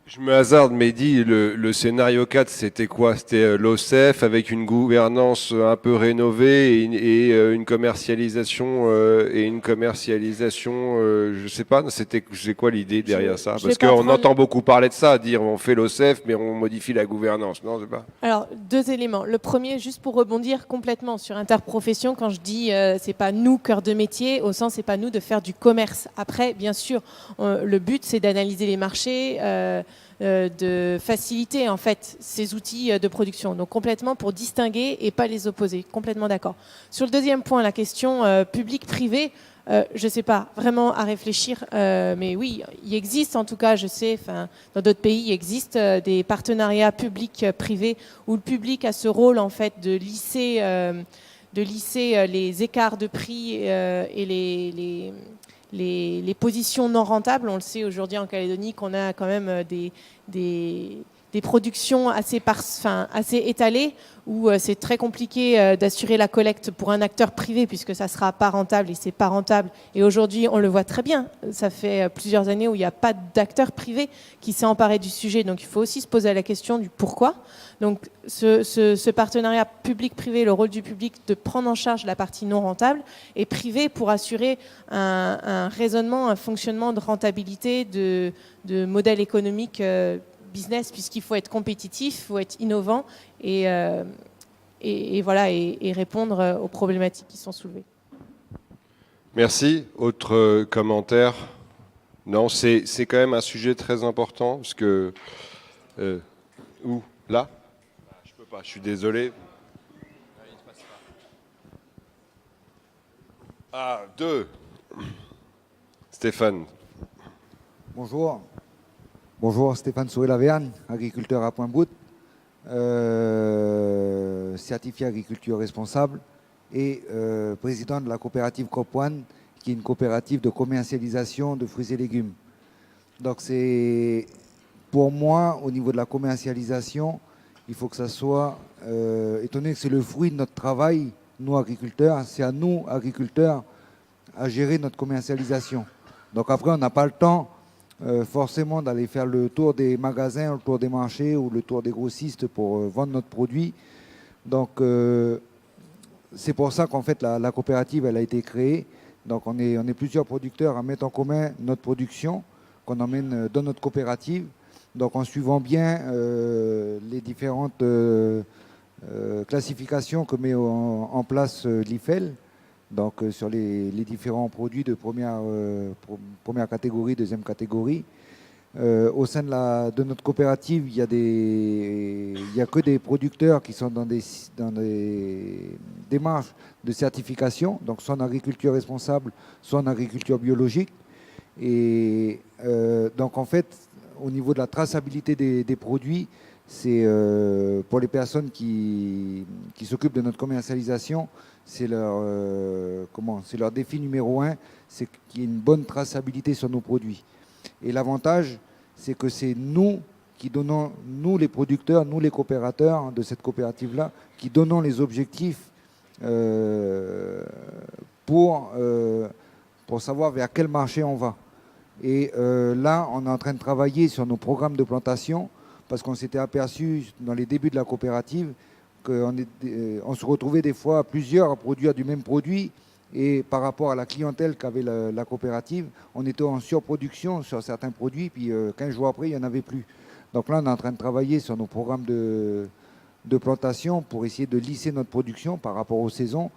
Je me hasarde, Mehdi, le scénario 4, c'était quoi? C'était l'OCEF avec une gouvernance un peu rénovée et une commercialisation, je sais pas, c'est quoi l'idée derrière ça? Parce qu'on entend beaucoup parler de ça, dire on fait l'OCEF, mais on modifie la gouvernance, non? Je sais pas. Alors, deux éléments. Le premier, juste pour rebondir complètement sur interprofession, quand je dis c'est pas nous, cœur de métier, au sens c'est pas nous de faire du commerce. Après, bien sûr, le but c'est d'analyser les marchés, de faciliter en fait ces outils de production. Donc complètement pour distinguer et pas les opposer. Complètement d'accord. Sur le deuxième point, la question public-privé, je ne sais pas, vraiment à réfléchir, mais oui, il existe en tout cas, je sais, dans d'autres pays, il existe des partenariats publics-privés où le public a ce rôle en fait de lisser les écarts de prix et les positions non rentables. On le sait aujourd'hui en Calédonie qu'on a quand même des productions assez étalées où c'est très compliqué d'assurer la collecte pour un acteur privé puisque ça ne sera pas rentable et c'est pas rentable. Et aujourd'hui, on le voit très bien. Ça fait plusieurs années où il n'y a pas d'acteur privé qui s'est emparé du sujet. Donc il faut aussi se poser la question du pourquoi. Donc ce partenariat public-privé, le rôle du public de prendre en charge la partie non rentable et privé pour assurer un raisonnement, un fonctionnement de rentabilité, de modèle économique business, puisqu'il faut être compétitif, il faut être innovant et voilà, et répondre aux problématiques qui sont soulevées. Merci. Autre commentaire? Non, c'est quand même un sujet très important, parce que... où? Là? Je peux pas, je suis désolé. Ah, 2. Stéphane. Bonjour. Bonjour, Stéphane Soué-Lavergne, agriculteur à Pointe-Boute, certifié agriculture responsable et président de la coopérative COP1, qui est une coopérative de commercialisation de fruits et légumes. Donc c'est, pour moi, au niveau de la commercialisation, il faut que ça soit, étant donné que c'est le fruit de notre travail, nous agriculteurs, c'est à nous agriculteurs à gérer notre commercialisation. Donc après, on n'a pas le temps forcément d'aller faire le tour des magasins, le tour des marchés ou le tour des grossistes pour vendre notre produit. Donc c'est pour ça qu'en fait la coopérative elle a été créée. Donc on est plusieurs producteurs à mettre en commun notre production qu'on emmène dans notre coopérative. Donc en suivant bien les différentes classifications que met en place l'IFEL. Donc sur les différents produits de première catégorie, deuxième catégorie. Au sein de notre coopérative, il y a que des producteurs qui sont dans des démarches de certification, donc soit en agriculture responsable, soit en agriculture biologique. Et donc en fait, au niveau de la traçabilité des produits, c'est pour les personnes qui s'occupent de notre commercialisation, c'est leur défi numéro 1, c'est qu'il y ait une bonne traçabilité sur nos produits. Et l'avantage, c'est que c'est nous qui donnons, nous les producteurs, nous les coopérateurs de cette coopérative-là, qui donnons les objectifs pour savoir vers quel marché on va. Et là, on est en train de travailler sur nos programmes de plantation, parce qu'on s'était aperçu dans les débuts de la coopérative qu'on se retrouvait des fois plusieurs à produire du même produit, et par rapport à la clientèle qu'avait la coopérative, on était en surproduction sur certains produits, puis 15 jours après, il n'y en avait plus. Donc là, on est en train de travailler sur nos programmes de plantation pour essayer de lisser notre production par rapport aux saisons,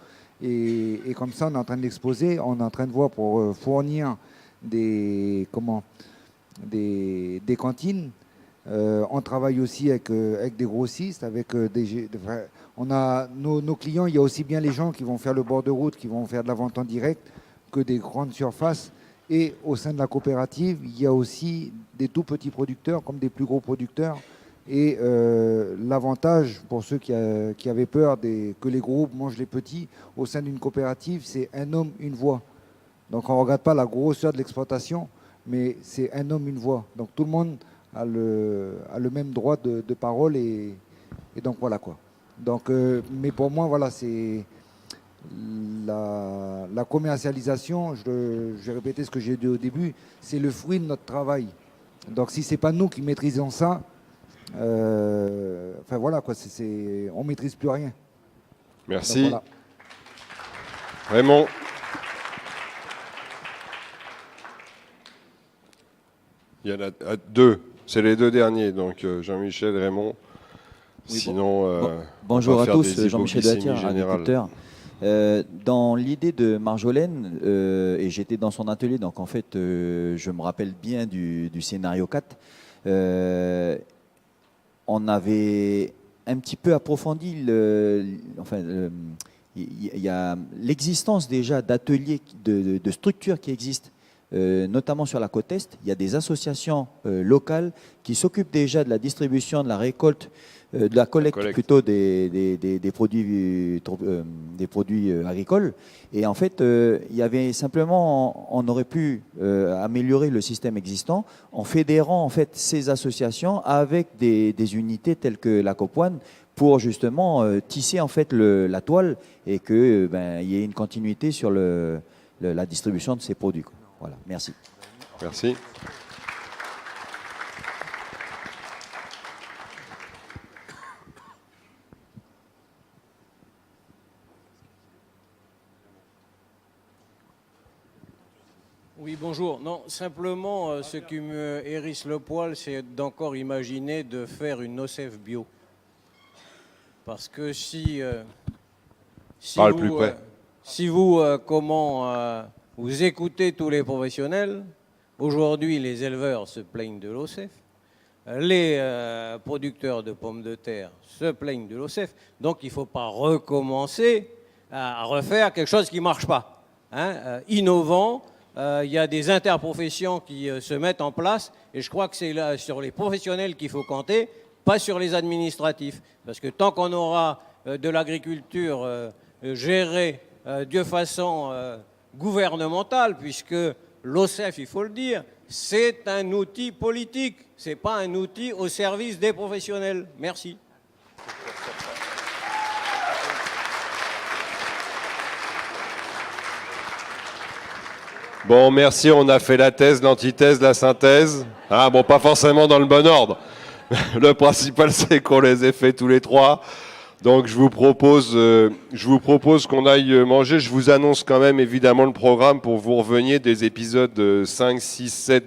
et comme ça, on est en train de l'exposer, on est en train de voir pour fournir des cantines. On travaille aussi avec des grossistes, on a nos clients, il y a aussi bien les gens qui vont faire le bord de route, qui vont faire de la vente en direct, que des grandes surfaces. Et au sein de la coopérative, il y a aussi des tout petits producteurs comme des plus gros producteurs. Et l'avantage pour ceux qui avaient peur que les gros mangent les petits, au sein d'une coopérative, c'est un homme, une voix. Donc on ne regarde pas la grosseur de l'exploitation, mais c'est un homme, une voix. Donc tout le monde a le même droit de parole, et donc voilà quoi. Donc, mais pour moi, voilà, c'est la commercialisation, je vais répéter ce que j'ai dit au début, c'est le fruit de notre travail. Donc si ce n'est pas nous qui maîtrisons ça, enfin voilà quoi, on ne maîtrise plus rien. Merci. Donc, voilà. Raymond. Il y en a 2. C'est les 2 derniers, donc Jean-Michel, Raymond. Oui, sinon, bonjour à tous, Jean-Michel Delatière, agriculteur. Dans l'idée de Marjolaine, et j'étais dans son atelier, donc en fait, je me rappelle bien du scénario 4. On avait un petit peu approfondi il y a l'existence déjà d'ateliers, de structures qui existent, notamment sur la côte Est. Il y a des associations locales qui s'occupent déjà de la distribution, de la récolte, de la collecte plutôt des produits agricoles. Et en fait, il y avait simplement, on aurait pu améliorer le système existant en fédérant en fait ces associations avec des unités telles que la COP1 pour justement tisser en fait la toile et que y ait une continuité sur la distribution de ces produits. Voilà, merci. Merci. Oui, bonjour. Non, simplement, ce qui me hérisse le poil, c'est d'encore imaginer de faire une OCEF bio. Parce que si vous écoutez tous les professionnels, aujourd'hui les éleveurs se plaignent de l'OCEF, les producteurs de pommes de terre se plaignent de l'OCEF, donc il ne faut pas recommencer à refaire quelque chose qui ne marche pas. Innovant, il y a des interprofessions qui se mettent en place et je crois que c'est là sur les professionnels qu'il faut compter, pas sur les administratifs. Parce que tant qu'on aura de l'agriculture gérée de façon gouvernementale, puisque l'OCEF, il faut le dire, c'est un outil politique, ce n'est pas un outil au service des professionnels. Merci. Bon, merci, on a fait la thèse, l'antithèse, la synthèse. Ah bon, pas forcément dans le bon ordre. Le principal, c'est qu'on les ait fait tous les trois. Donc je vous propose qu'on aille manger. Je vous annonce quand même évidemment le programme pour vous reveniez des épisodes 5, 6, 7...